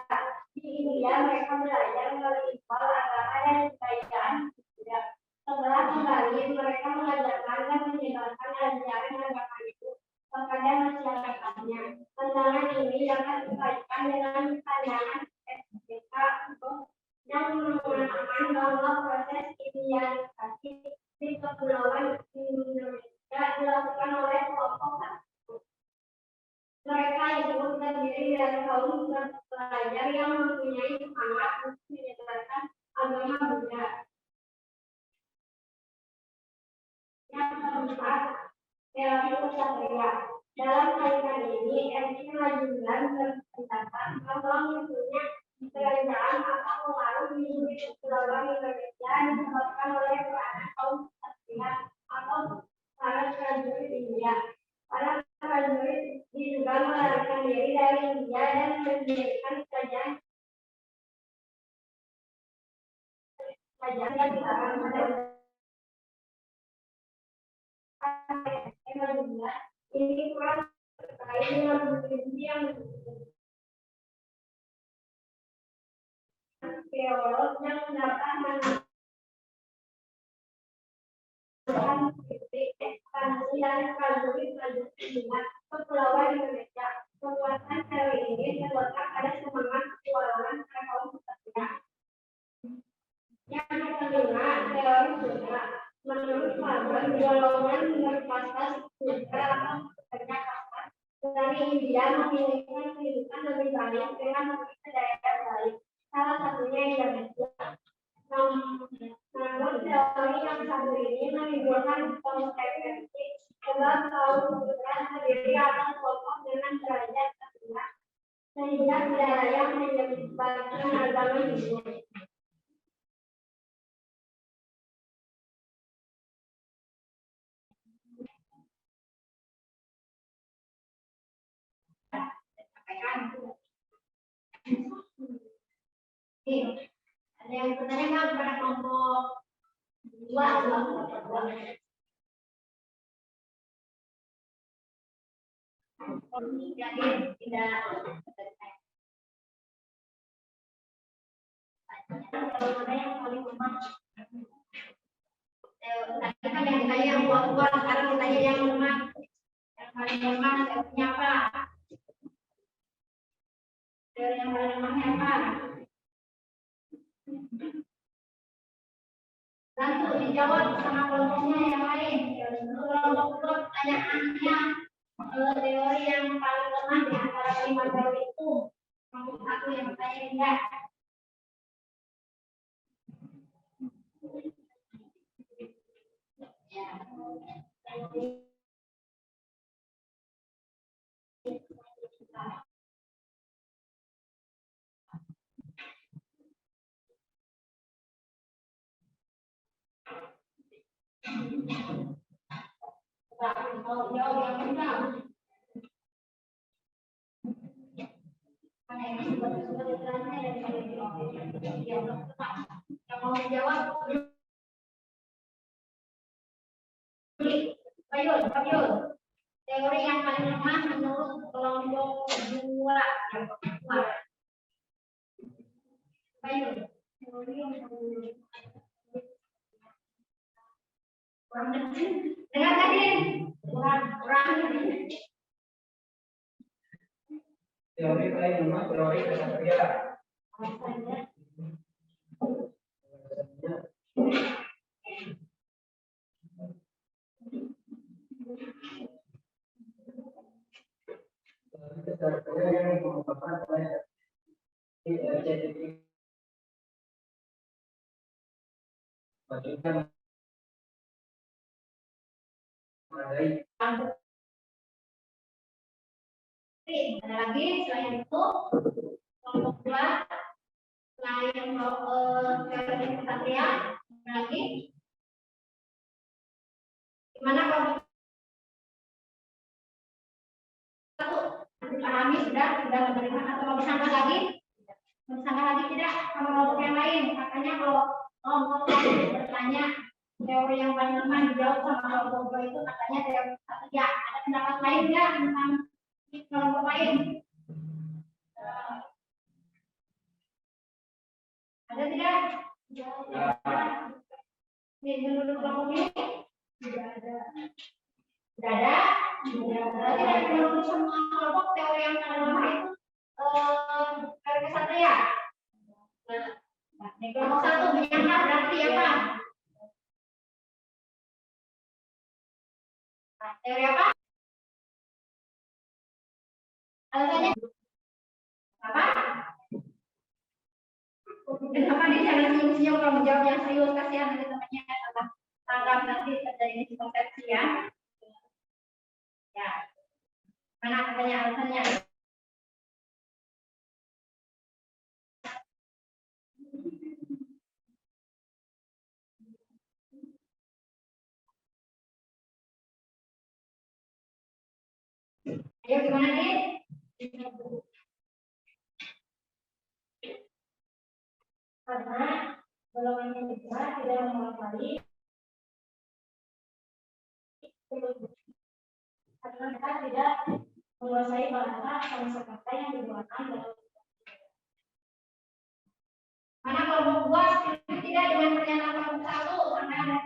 Di India mereka belajar melimpah agama dan kebudayaan juga. Setelah kembali mereka mengajarkan dan menyebarkan ajaran agama itu kepada masyarakatnya. Pandangan ini dapat dikaitkan dengan pandangan SBK yang mengatakan bahwa proses indianisasi di kepulauan Indonesia dilakukan oleh kelompok tertentu. Mereka itu terdiri dari kaum pelajar yang mempunyai semangat untuk menyebarkan agama Buddha. Yang keempat, teori ksatria. Dalam kaitan ini, RC Majulan berpendapat bahwa munculnya kerajaan atau pengaruh di kepulauan Indonesia disebabkan oleh peranan kaum ksatria atau para prajurit India. Para prajurit diduga melarikan diri dari India dan mendirikan kerajaan ini kurang terkait dengan yang teolog yang mendapatkan ekspansi dan prajurit kepulauan Indonesia. Kekuatan teori ini terletak pada semangat petualangan kaum pekerja. Yang kedua, teori surga. Menurut Faber, golongan berpasrah surga atau pekerja kasar dari India memiliki kehidupan lebih baik dengan memiliki daya tarik. Salah satunya Indonesia. Namun teori yang satu ini menimbulkan kontroversi sebab kaum surga terdiri atas kelompok dengan derajat tertinggi sehingga tidak layak menyebarkan agama Hindu. Ada yang bertanya nggak kepada kelompok dua atau kelompok dua? Jadi tidak mana yang paling lemah? Tadi kan yang ditanya yang kuat-kuat, sekarang ditanya yang lemah. Yang paling lemah teorinya apa? Teori yang paling lemahnya apa? Lalu dijawab sama kelompoknya yang lain. Kelompok kedua pertanyaannya teori yang paling lemah di antara 5 teori itu. Kelompok satu yang bertanya enggak. Kalau jawab yang benar. Karena ini sudah diterangkan dari yang mau menjawab. Payul. Teori yang paling lemah menurut kelompok dua yang kedua. Payul. Teori yang paling kurang dengar tadi kurang teori paling lemah teori kesatria. Kesatria yang merupakan bagaimana ada lagi selain itu kelompok dua selain teori kesatria ada lagi gimana kelompok satu dipahami sudah menerima atau mau bersama lagi tidak sama kelompok yang lain makanya kalau kelompok lain bertanya teori yang paling lemah dijawab sama kelompok dua itu katanya teori kesatria ada pendapat lain nggak tentang kelompok lain ada tidak? Ini menurut kelompok ini tidak ada. Berarti dari menurut semua kelompok teori yang paling lemah itu teori kesatria. Nah, di kelompok satu menyangka berarti apa? Teori apa? Alasannya apa? Kenapa dia jangan senyum-senyum kalau menjawab yang serius kasihan nanti temannya salah tanggap nanti terjadi miskonsepsi ya. Ya. Mana katanya alasannya? Ayo gimana nih? Karena golongan yang kedua tidak menguasai karena mereka tidak menguasai bahasa kosakata yang digunakan dalam Mana kelompok 2 setuju tidak dengan pernyataan kelompok 1 sampai ada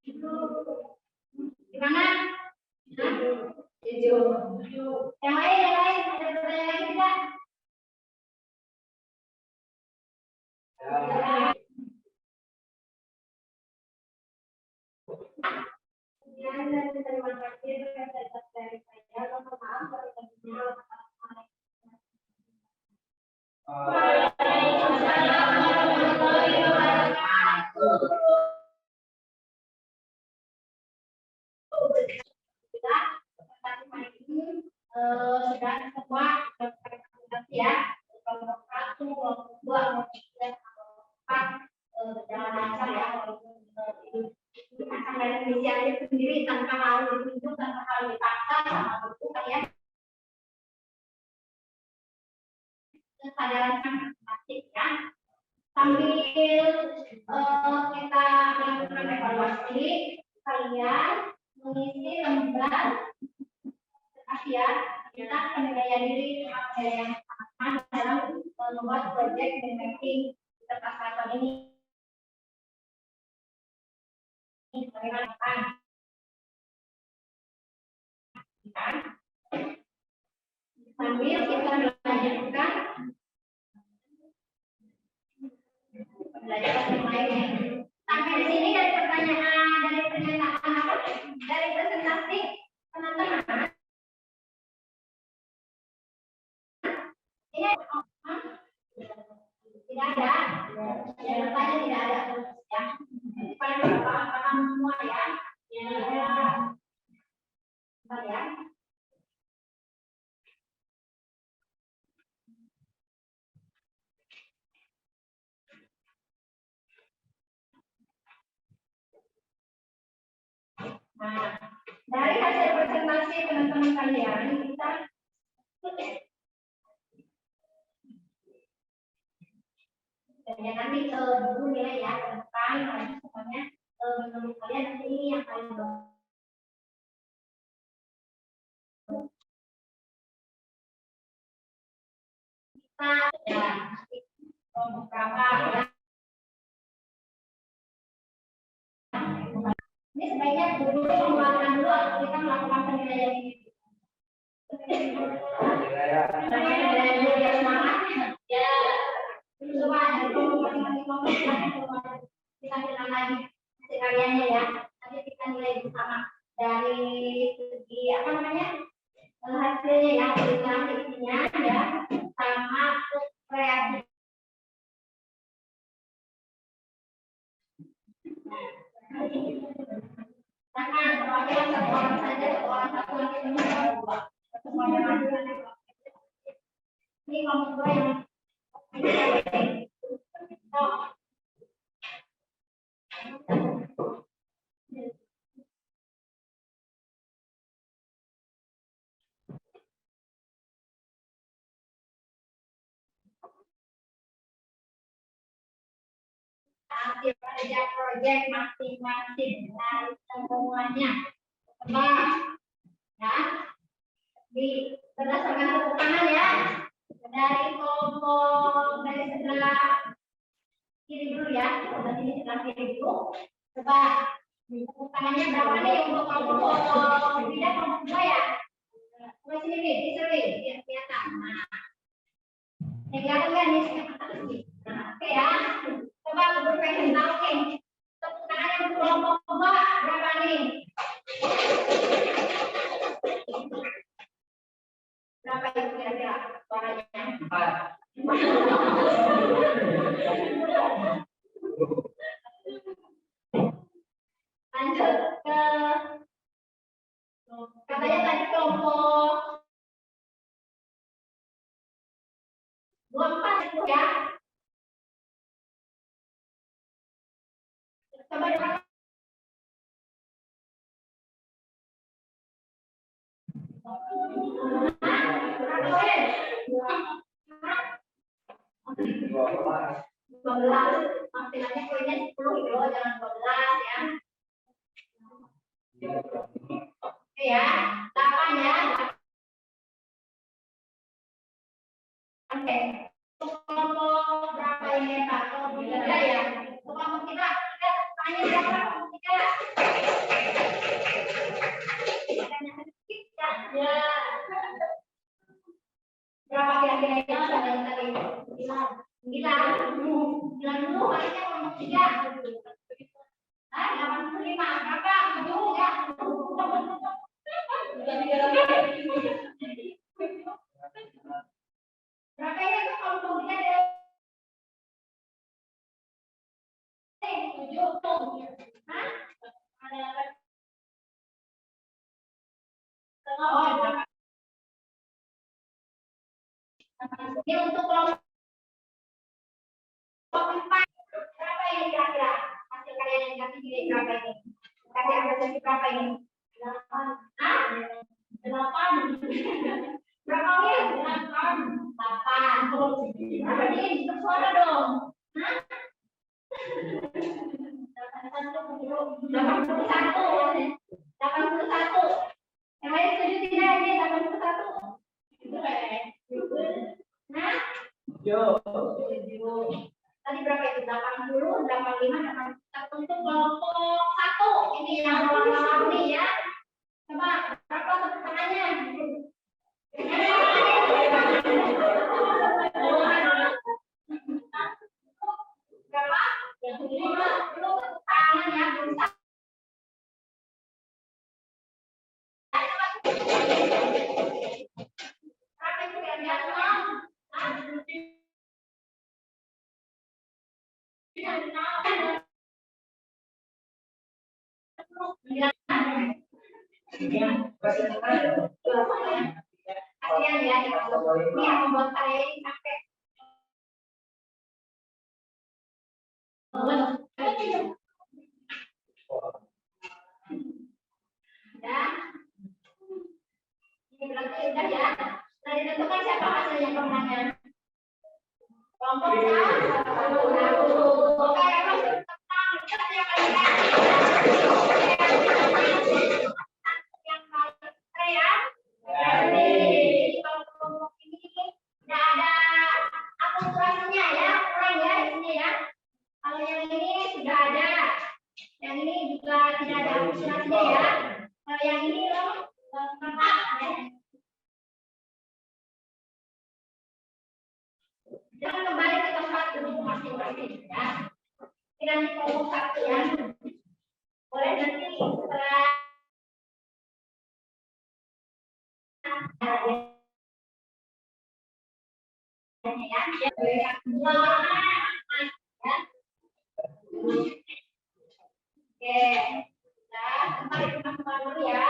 1? Gimana? Setuju. Yang lain ada pertanyaan lain tidak? Dan terima kasih atas dari saya. Mohon maaf kalau terjadi Waalaikumsalam warahmatullahi wabarakatuh. Sudah, hari ini sudah semua presentasi ya. Kelompok 1, kelompok 2, kelompok 3, kelompok 4 berjalan lancar ya. Akan dari inisiatif sendiri tanpa harus ditunjuk, tanpa harus dipaksa sama buku ya. Kesadaran masing-masing ya. Sambil kita melakukan evaluasi, kalian mengisi lembar ya kita penilaian diri apa yang aman dalam membuat proyek dan mapping kesehatan ini. Sambil kita melanjutkan pembelajaran yang lainnya. Sampai di sini dari pertanyaan, dari pernyataan apa? Dari presentasi teman-teman. Ini tidak ada. Yang bertanya tidak ada. Ya. Pada paham semua ya. Ya. Bentar ya. Nah, dari hasil presentasi teman-teman kalian kita ya nanti dulu nilai ya ke depan nanti semuanya menurut kalian nanti ini yang paling kita ya berapa ya ini sebaiknya dulu mengeluarkan dulu atau kita melakukan penilaian ini penilaian dulu ya semangatnya ya coba kita bilang lagi sekaliannya ya nanti kita nilai bersama dari segi apa namanya hasilnya ya isinya ya sama kreatif. Karena perwakilan satu orang saja satu lagi ini kelompok 2 yang hasil kerja proyek masing-masing dari semuanya ya di berdasarkan tepuk tangan ya dari kelompok dari sebelah kiri dulu ya sebelah sini sebelah kiri dulu coba tepuk tangannya berapa nih untuk kelompok tidak kelompok 2 ya mulai sini nih di sini biar kelihatan nah yang kelihatan kan nih nah oke ya coba berpengen tahu nih tepuk tangan yang kelompok 2 berapa nih berapa itu kira-kira suaranya 4 lanjut ke katanya tadi kelompok 24 itu ya coba berapa penampilannya poinnya 10 gitu loh, jangan 12 ya. Oke ya, 8 ya. Oke. Kelompok berapa ini Pak? Kelompok 3 ya. Kelompok kita tanya berapa kelompok 3? Ya. Berapa kira-kira yang sudah tadi? 9 dulu harusnya kelompok 3. 85 berapa? 7 ya. Berapa ya itu kelompok 3 dari 7? Hah? Ada berapa? Ini untuk kelompok 4 berapa ini kira-kira hasil kalian yang dikasih di berapa ini? Kasih apresiasi berapa ini? 8. Hah? 8. Berapa ya? 8. Berarti bersuara dong. Hah? 81. 81. Yang lain setuju tidak ini 81? Nah? Tadi berapa itu? 80, 85, 81 untuk kelompok 1. Ini yang warna-warni ya. Coba berapa tepuk tangannya? Berapa? 5. Belum tepuk tangan ya, belum. Berapa itu kira-kira? Kasihan ya, ini yang membuat saya ini capek. Ya, ini berarti udah ya. Nah, ditentukan siapa hasilnya pemenangnya. Kelompok ya. Oke, masuk tentang yang paling ya. Jadi kalau kelompok ini tidak ada akulturasinya ya, kurang ya di sini ya. Kalau yang ini sudah ada, yang ini juga tidak ada akulturasinya ya. Kalau yang ini lengkap ya. Jangan kembali ke tempat duduk masing-masing ya. Dengan kelompok 1 ya. Boleh nanti setelah Oke, nah, tempat teman-teman dulu ya.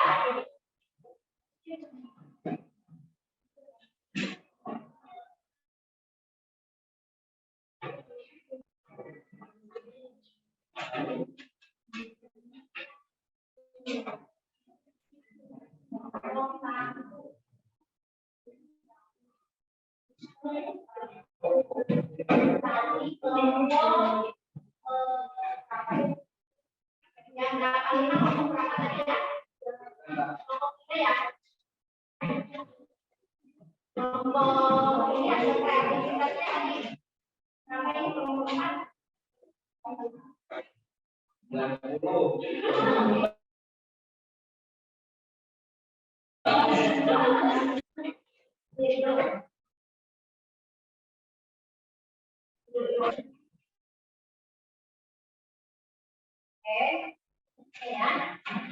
Yang berapa lima kelompok berapa tadi ya? Kelompok 3 ya. Kelompok ini ada kreativitasnya tadi. Berapa ini kelompok 4? Oke, ya.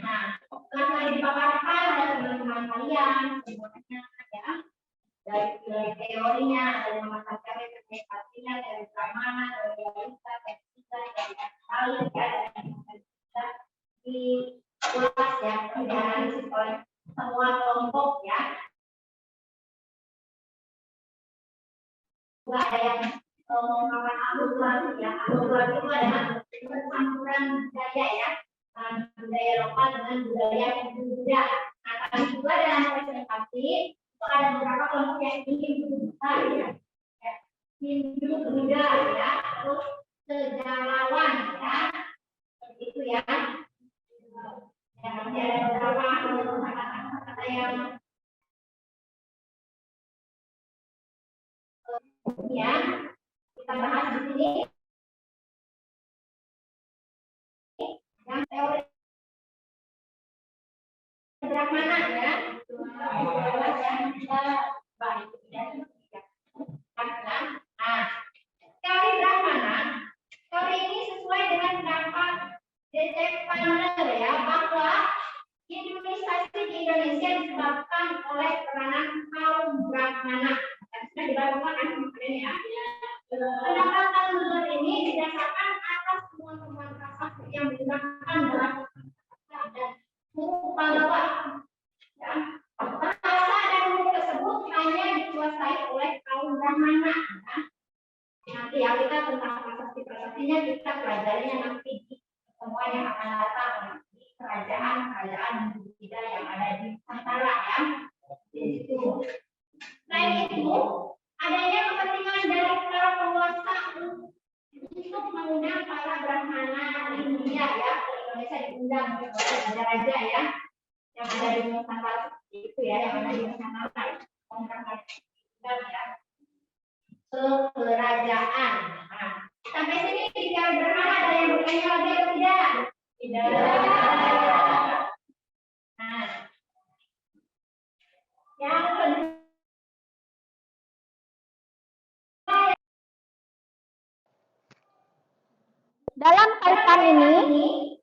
Nah, setelah dipaparkan oleh teman-teman kalian, semuanya ya, dari teorinya, dari memasarkan representasinya, dari keamanan, dari realita, etika, dari hal ya, di kelas ya, dianalisis oleh semua kelompok ya. Juga ada yang menggunakan akulturasi ya. Akulturasi itu adalah percampuran budaya ya, budaya lokal dengan budaya Hindia. Nah, tadi juga dalam presentasi itu ada beberapa kelompok yang ingin berubah ya, Hindu Buddha ya, terus sejarawan ya. Seperti itu ya. Ya, nanti ada beberapa kata-kata yang ya kita bahas di sini. Yang teori Brahmana ya. Nah, teori Brahmana, teori ini sesuai dengan pendapat Jacek Panner ya, bahwa Hinduisasi di Indonesia disebabkan oleh peranan kaum Brahmana. Sudah dibacakan kemarin ya. Pendapat Panner ini didasarkan atas semua temuan prasasti yang digunakan dalam dan buku Pallava. Ya. Bahasa dan buku tersebut hanya dikuasai oleh kaum Brahmana. Ya. Nanti ya kita tentang prasasti-prasastinya kita pelajarinya nanti di pertemuan yang akan datang di kerajaan-kerajaan Hindu kita yang ada di Nusantara ya. Di situ. Selain itu, adanya kepentingan dari para penguasa untuk mengundang para Brahmana di India ya, ke Indonesia diundang oleh raja-raja ya, yang ada di Nusantara itu ya, yang ada di Nusantara ya, ke kerajaan. Nah, sampai sini tidak Brahmana ada yang bertanya lagi atau tidak? Tidak. Nah, yang kedua. Dalam kaitan ini,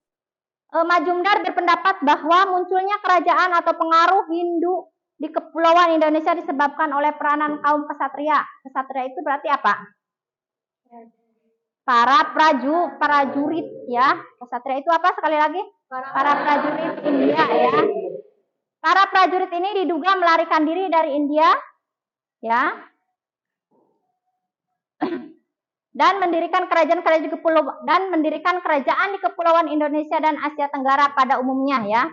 Majumdar berpendapat bahwa munculnya kerajaan atau pengaruh Hindu di kepulauan Indonesia disebabkan oleh peranan kaum kesatria. Kesatria itu berarti apa? Para prajurit ya. Kesatria itu apa sekali lagi? Para prajurit India ya. Para prajurit ini diduga melarikan diri dari India ya. Dan mendirikan kerajaan di kepulauan Indonesia dan Asia Tenggara pada umumnya ya.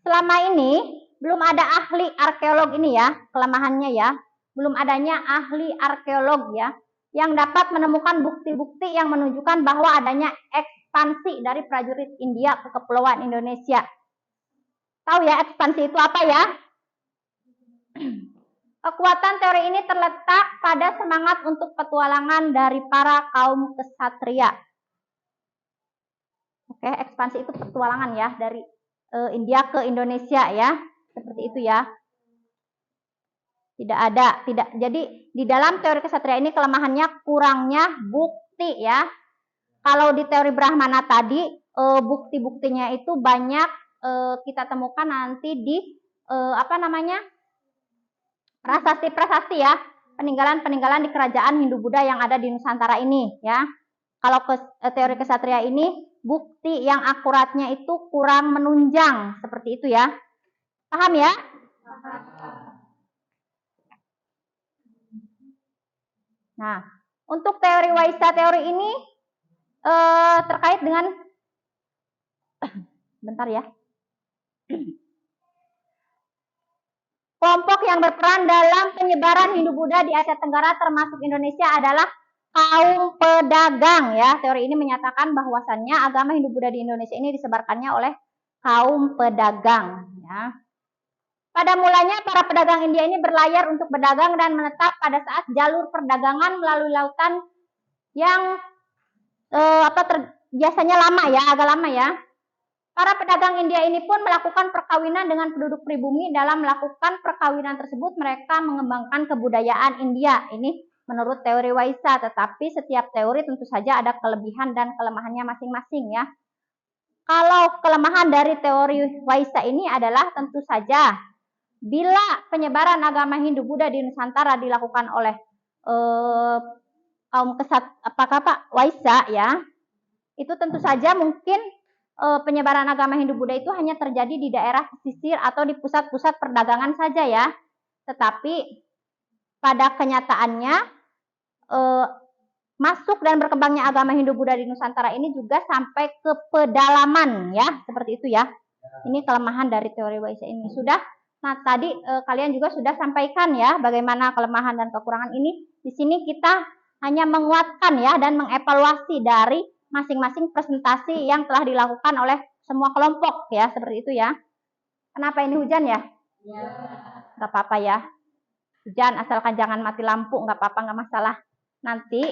Selama ini belum ada ahli arkeolog ini ya, kelemahannya ya, belum adanya ahli arkeolog ya yang dapat menemukan bukti-bukti yang menunjukkan bahwa adanya ekspansi dari prajurit India ke kepulauan Indonesia. Tahu ya ekspansi itu apa ya? Kekuatan teori ini terletak pada semangat untuk petualangan dari para kaum kesatria. Oke, ekspansi itu petualangan ya dari India ke Indonesia ya, seperti itu ya. Jadi di dalam teori kesatria ini kelemahannya kurangnya bukti ya. Kalau di teori Brahmana tadi bukti-buktinya itu banyak kita temukan nanti di prasasti-prasasti ya, peninggalan-peninggalan di kerajaan Hindu-Buddha yang ada di Nusantara ini ya. Kalau teori kesatria ini bukti yang akuratnya itu kurang menunjang seperti itu ya. Paham ya? Nah, untuk teori Waisa teori ini terkait dengan bentar ya. Kelompok yang berperan dalam penyebaran Hindu-Buddha di Asia Tenggara termasuk Indonesia adalah kaum pedagang ya. Teori ini menyatakan bahwasannya agama Hindu-Buddha di Indonesia ini disebarkannya oleh kaum pedagang ya. Pada mulanya para pedagang India ini berlayar untuk berdagang dan menetap pada saat jalur perdagangan melalui lautan yang biasanya lama ya, agak lama ya. Para pedagang India ini pun melakukan perkawinan dengan penduduk pribumi. Dalam melakukan perkawinan tersebut mereka mengembangkan kebudayaan India. Ini menurut teori Waisa, tetapi setiap teori tentu saja ada kelebihan dan kelemahannya masing-masing ya. Kalau kelemahan dari teori Waisa ini adalah tentu saja bila penyebaran agama Hindu-Buddha di Nusantara dilakukan oleh kaum Waisa ya, itu tentu saja mungkin penyebaran agama Hindu-Buddha itu hanya terjadi di daerah pesisir atau di pusat-pusat perdagangan saja ya. Tetapi pada kenyataannya masuk dan berkembangnya agama Hindu-Buddha di Nusantara ini juga sampai ke pedalaman ya, seperti itu ya. Ini kelemahan dari teori Waisa ini. Sudah. Nah, tadi kalian juga sudah sampaikan ya bagaimana kelemahan dan kekurangan ini. Di sini kita hanya menguatkan ya dan mengevaluasi dari masing-masing presentasi yang telah dilakukan oleh semua kelompok ya, seperti itu ya. Kenapa ini hujan ya? Nggak apa-apa ya. Hujan asalkan jangan mati lampu, nggak apa-apa, nggak masalah. Nanti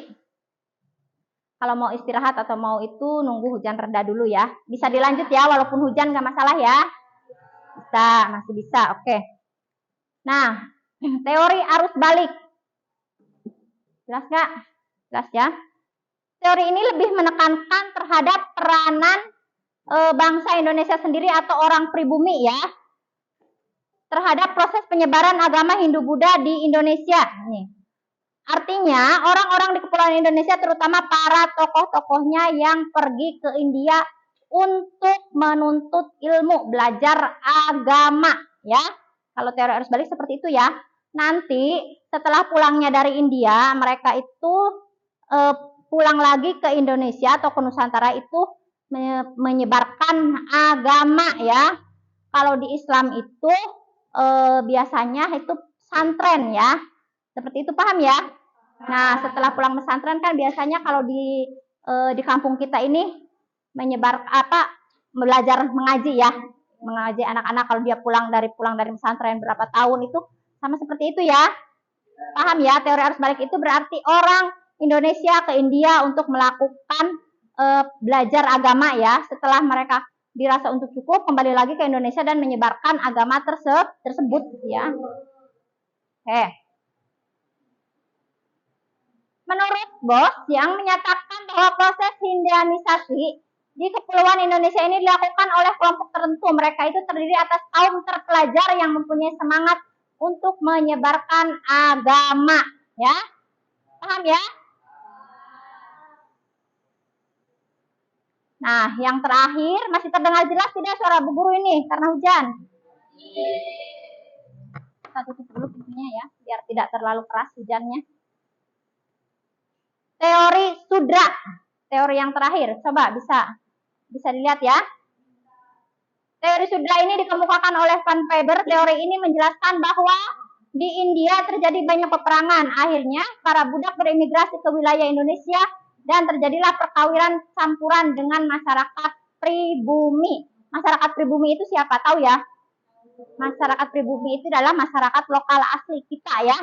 kalau mau istirahat atau mau itu nunggu hujan reda dulu ya. Bisa dilanjut ya, walaupun hujan nggak masalah ya. Bisa, masih bisa, oke. Nah, teori arus balik. Jelas nggak? Jelas ya. Teori ini lebih menekankan terhadap peranan bangsa Indonesia sendiri atau orang pribumi ya, terhadap proses penyebaran agama Hindu-Buddha di Indonesia. Nih. Artinya, orang-orang di Kepulauan Indonesia, terutama para tokoh-tokohnya yang pergi ke India untuk menuntut ilmu, belajar agama, ya. Kalau teori arus balik seperti itu ya. Nanti setelah pulangnya dari India, mereka itu pulang lagi ke Indonesia atau ke Nusantara itu menyebarkan agama ya. Kalau di Islam itu biasanya itu pesantren ya. Seperti itu, paham ya? Nah, setelah pulang pesantren kan biasanya kalau di kampung kita ini menyebar belajar mengaji ya. Mengaji anak-anak kalau dia pulang dari pesantren berapa tahun itu sama seperti itu ya. Paham ya? Teori arus balik itu berarti orang Indonesia ke India untuk melakukan belajar agama ya. Setelah mereka dirasa untuk cukup, kembali lagi ke Indonesia dan menyebarkan agama tersebut ya. Oke. Menurut Bos yang menyatakan bahwa proses Hindianisasi di Kepulauan Indonesia ini dilakukan oleh kelompok tertentu. Mereka itu terdiri atas kaum terpelajar yang mempunyai semangat untuk menyebarkan agama, ya. Paham ya? Nah, yang terakhir, masih terdengar jelas tidak suara Bu Guru ini karena hujan? Kita tutup dulu pintunya ya, biar tidak terlalu keras hujannya. Teori sudra, teori yang terakhir, coba bisa dilihat ya. Teori sudra ini dikemukakan oleh Van Faber. Teori ini menjelaskan bahwa di India terjadi banyak peperangan. Akhirnya para budak berimigrasi ke wilayah Indonesia dan terjadilah perkawinan campuran dengan masyarakat pribumi. Masyarakat pribumi itu siapa tahu ya? Masyarakat pribumi itu adalah masyarakat lokal asli kita ya.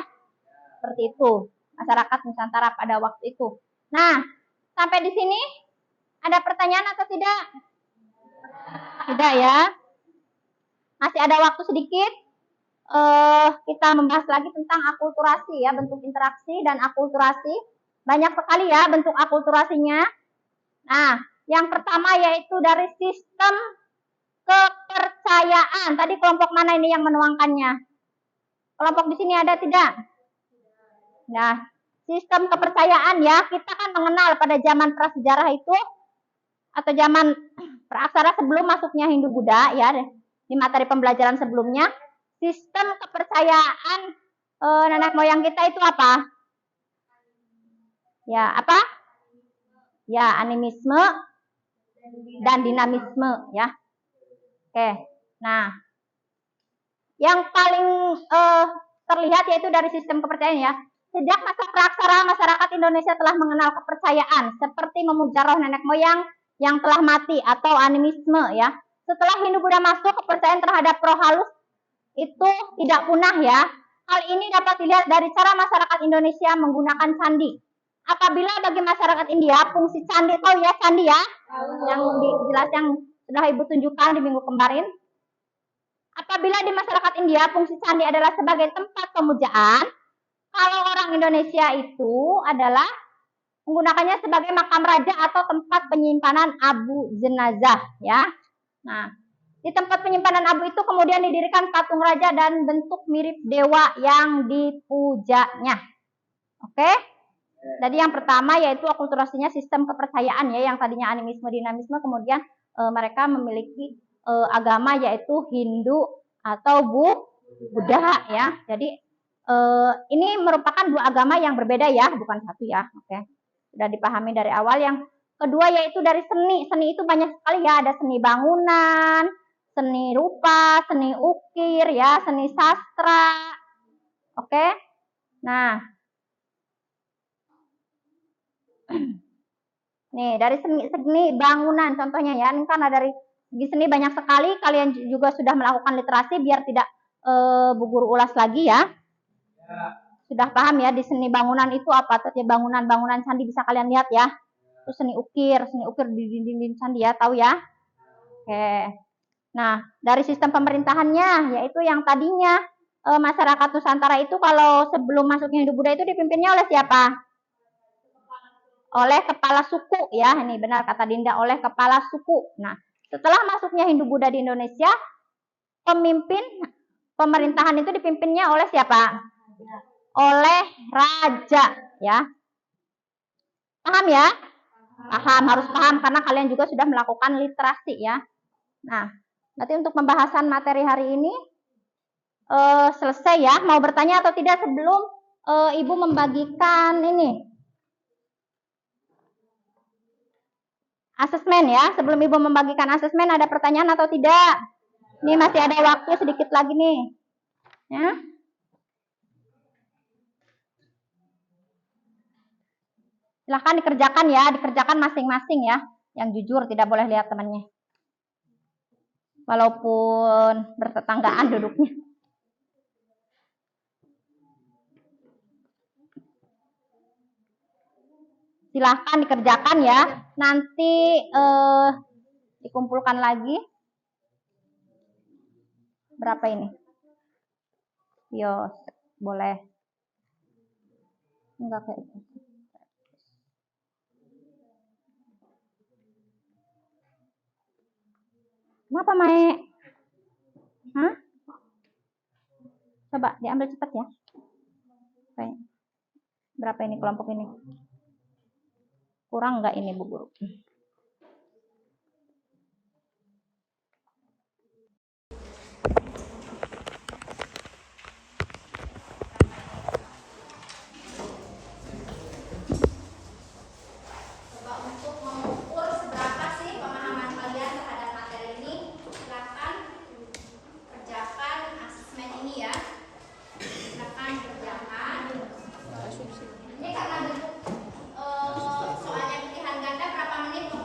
Seperti itu. Masyarakat Nusantara pada waktu itu. Nah, sampai di sini ada pertanyaan atau tidak? Tidak ya. Masih ada waktu sedikit. Kita membahas lagi tentang akulturasi ya, bentuk interaksi dan akulturasi. Banyak sekali ya bentuk akulturasinya. Nah, yang pertama yaitu dari sistem kepercayaan. Tadi kelompok mana ini yang menuangkannya? Kelompok di sini ada tidak? Nah, sistem kepercayaan ya, kita kan mengenal pada zaman prasejarah itu atau zaman praaksara sebelum masuknya Hindu-Buddha ya, di materi pembelajaran sebelumnya, sistem kepercayaan nenek moyang kita itu apa? Ya, apa? Ya, animisme dan dinamisme ya. Oke. Nah, yang paling terlihat yaitu dari sistem kepercayaan ya. Sejak masa praaksara, masyarakat Indonesia telah mengenal kepercayaan seperti memuja roh nenek moyang yang telah mati atau animisme ya. Setelah Hindu-Buddha masuk, kepercayaan terhadap roh halus itu tidak punah ya. Hal ini dapat dilihat dari cara masyarakat Indonesia menggunakan candi. Apabila bagi masyarakat India fungsi candi, tahu ya candi ya? Yang jelas yang sudah Ibu tunjukkan di minggu kemarin. Apabila di masyarakat India fungsi candi adalah sebagai tempat pemujaan, kalau orang Indonesia itu adalah menggunakannya sebagai makam raja atau tempat penyimpanan abu jenazah ya. Nah, di tempat penyimpanan abu itu kemudian didirikan patung raja dan bentuk mirip dewa yang dipujanya. Oke? Jadi yang pertama yaitu akulturasinya sistem kepercayaan ya, yang tadinya animisme dinamisme, kemudian mereka memiliki agama yaitu Hindu atau Buddha ya. Jadi ini merupakan dua agama yang berbeda ya, bukan satu ya. Oke. Sudah dipahami dari awal. Yang kedua yaitu dari seni. Seni itu banyak sekali ya, ada seni bangunan, seni rupa, seni ukir ya, seni sastra. Oke. Nah, Nih, dari seni bangunan contohnya ya. Ini karena dari segi seni banyak sekali, kalian juga sudah melakukan literasi biar tidak bu ulas lagi ya. Sudah paham ya di seni bangunan itu apa? Terus bangunan-bangunan candi bisa kalian lihat ya. Terus seni ukir di dinding-dinding candi ya, tahu ya? Oke. Nah, dari sistem pemerintahannya yaitu yang tadinya masyarakat Nusantara itu kalau sebelum masuknya Hindu-Buddha itu dipimpinnya oleh siapa? Oleh kepala suku ya. Ini benar kata Dinda, oleh kepala suku. Nah, setelah masuknya Hindu-Buddha di Indonesia, pemimpin pemerintahan itu dipimpinnya oleh siapa? Oleh raja ya. Paham ya? Paham, harus paham karena kalian juga sudah melakukan literasi ya. Nah, berarti untuk pembahasan materi hari ini selesai ya. Mau bertanya atau tidak sebelum Ibu membagikan ini asesmen ya. Sebelum Ibu membagikan asesmen ada pertanyaan atau tidak? Ini masih ada waktu sedikit lagi nih. Ya. Silahkan dikerjakan ya, dikerjakan masing-masing ya. Yang jujur tidak boleh lihat temannya. Walaupun bertetanggaan duduknya. Silahkan dikerjakan ya. Nanti dikumpulkan lagi. Berapa ini? Yos, boleh. Enggak kayak itu. Kenapa, Mae? Hah? Coba diambil cepat ya. Oke. Berapa ini kelompok ini? Kurang enggak ini, Bu Guru? Ini karena bentuk soalnya pilihan ganda berapa menit?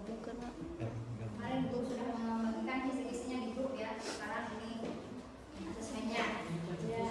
Kemarin Ibu sudah membagikan kisi-kisinya di grup ya. Sekarang ini asesmennya. Ya.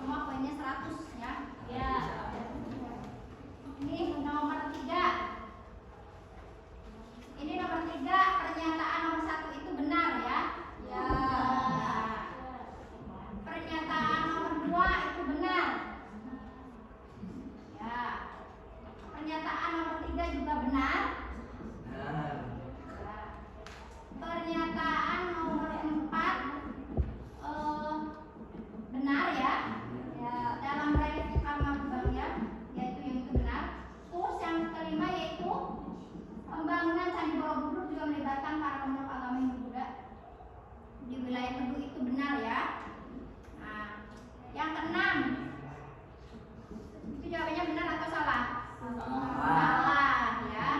semua poinnya 100 ya. Ya. Ini nomor 3. Ini nomor 3, pernyataan nomor 1 itu benar ya. Ya. Pernyataan nomor 2 itu benar. Ya. Pernyataan nomor 3 juga benar. Benar. Ya. Pernyataan nomor 4 benar ya. Ya, dalam relief Kamabang ya, yaitu yang itu benar. Terus yang kelima yaitu pembangunan Candi Borobudur juga melibatkan para pemeluk agama Hindu Buddha di wilayah Tebu itu benar ya. Nah, yang keenam itu jawabannya benar atau salah? Salah ya.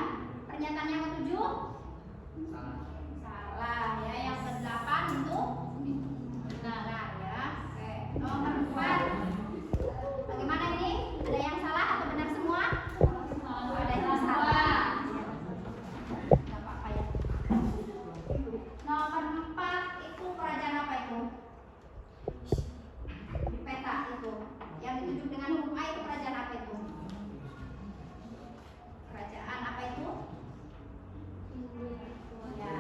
Pernyataan yang ketujuh salah ya. Yang ke-8 itu benar ya. Oke, nomor 4. Bagaimana ini? Ada yang salah atau benar semua? Ada yang salah. Enggak apa-apa ya. Nomor 4 itu kerajaan apa itu? Di peta itu. Yang ditunjuk dengan huruf A itu kerajaan apa itu? Kerajaan apa itu? Ya.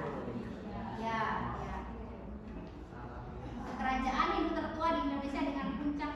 Ya, ya. Kerajaan Hindu tertua di Indonesia dengan puncak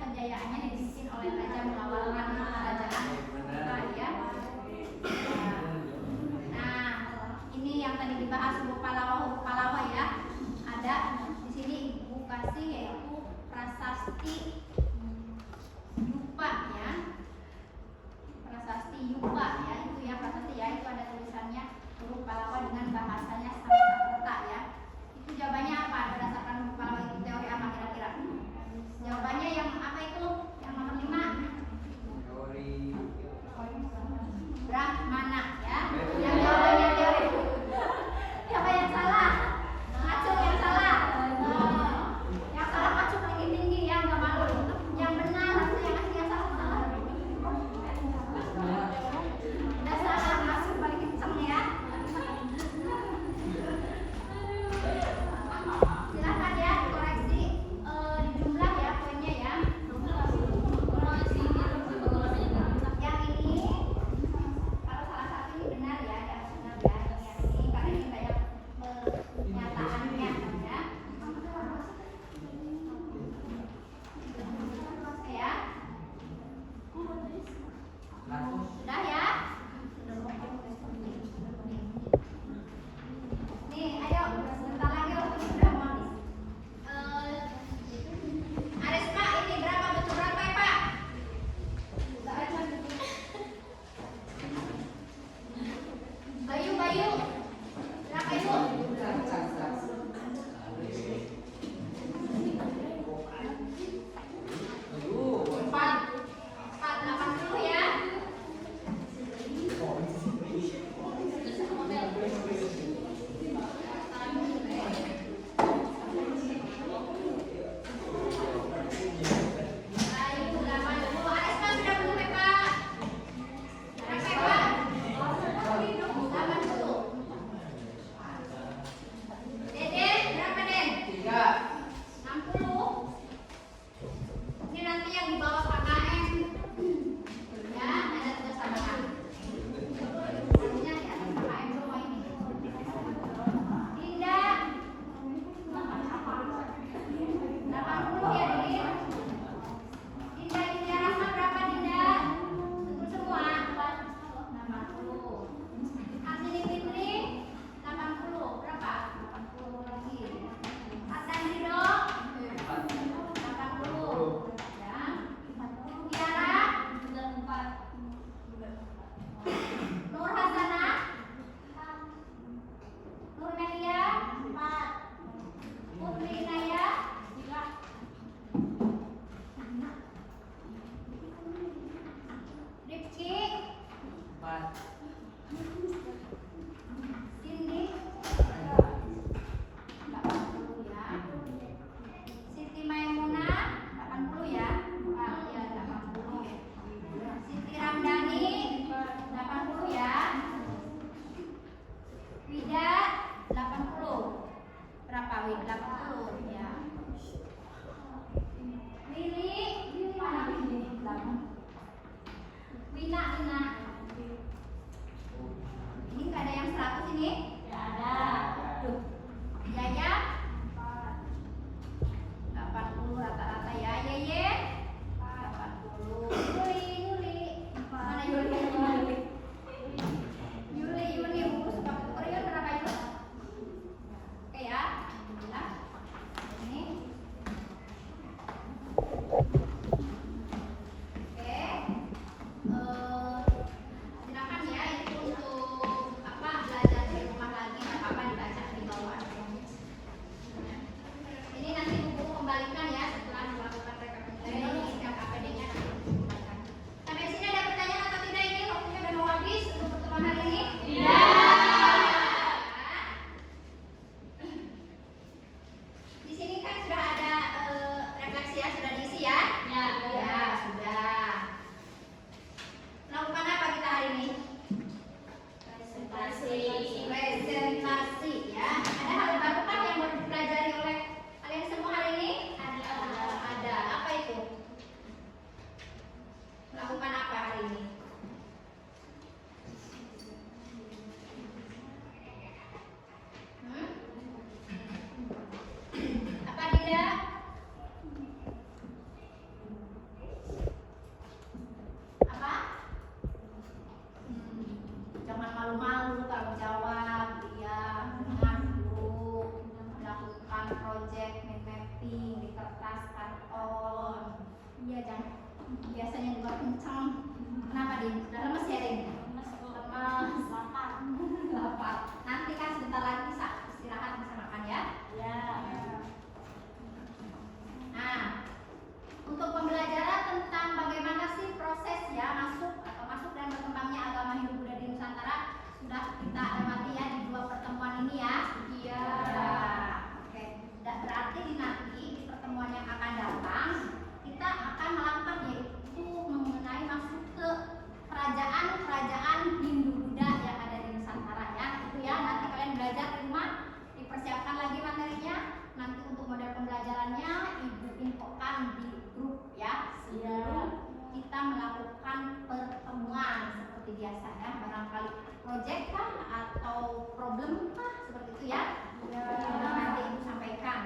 biasa ya, barangkali project kah atau problem kah seperti itu ya. Nanti Ibu sampaikan.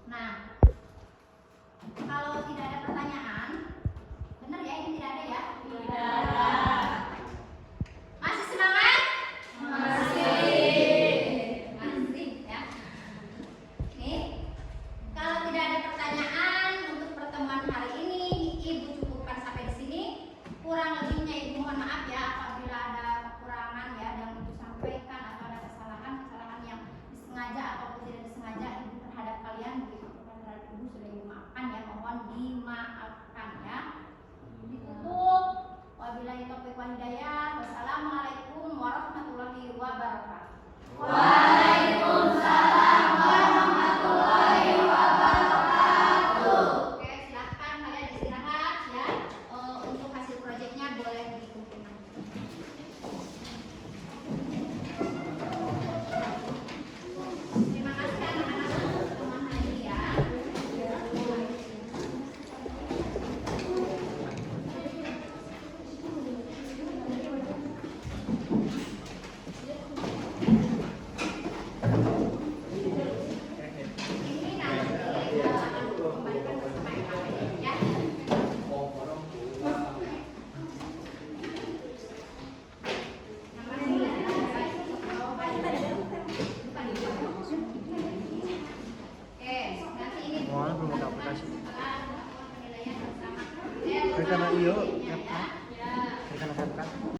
Nah, kalau tidak ada pertanyaan, benar ya, ini tidak ada ya? Tidak. Masih semangat? Masih ya. Nih, kalau tidak ada pertanyaan untuk pertemuan hari ini, Ibu cukupkan sampai di sini. Kurang lebihnya Ibu mohon maaf ya apabila ada kekurangan ya yang Ibu sampaikan atau ada kesalahan yang disengaja ataupun tidak disengaja Ibu terhadap kalian, begitu terhadap Ibu sudah Ibu maafkan ya, mohon dimaafkan ya. Ditutup. Wabillahi taufiq wal hidayah. Wassalamualaikum warahmatullahi wabarakatuh. Waalaikumsalam warahmatullahi wabarakatuh. Oke, silakan kalian istirahat ya. Untuk hasil proyeknya boleh dikumpulkan. Terima kasih anak-anak untuk pertemuan hari ini ya. Ini nanti akan kembalikan bersama LKPD ya. Mohon belum ada aplikasi. Penilaian bersama. Karena iyo, Ya. karena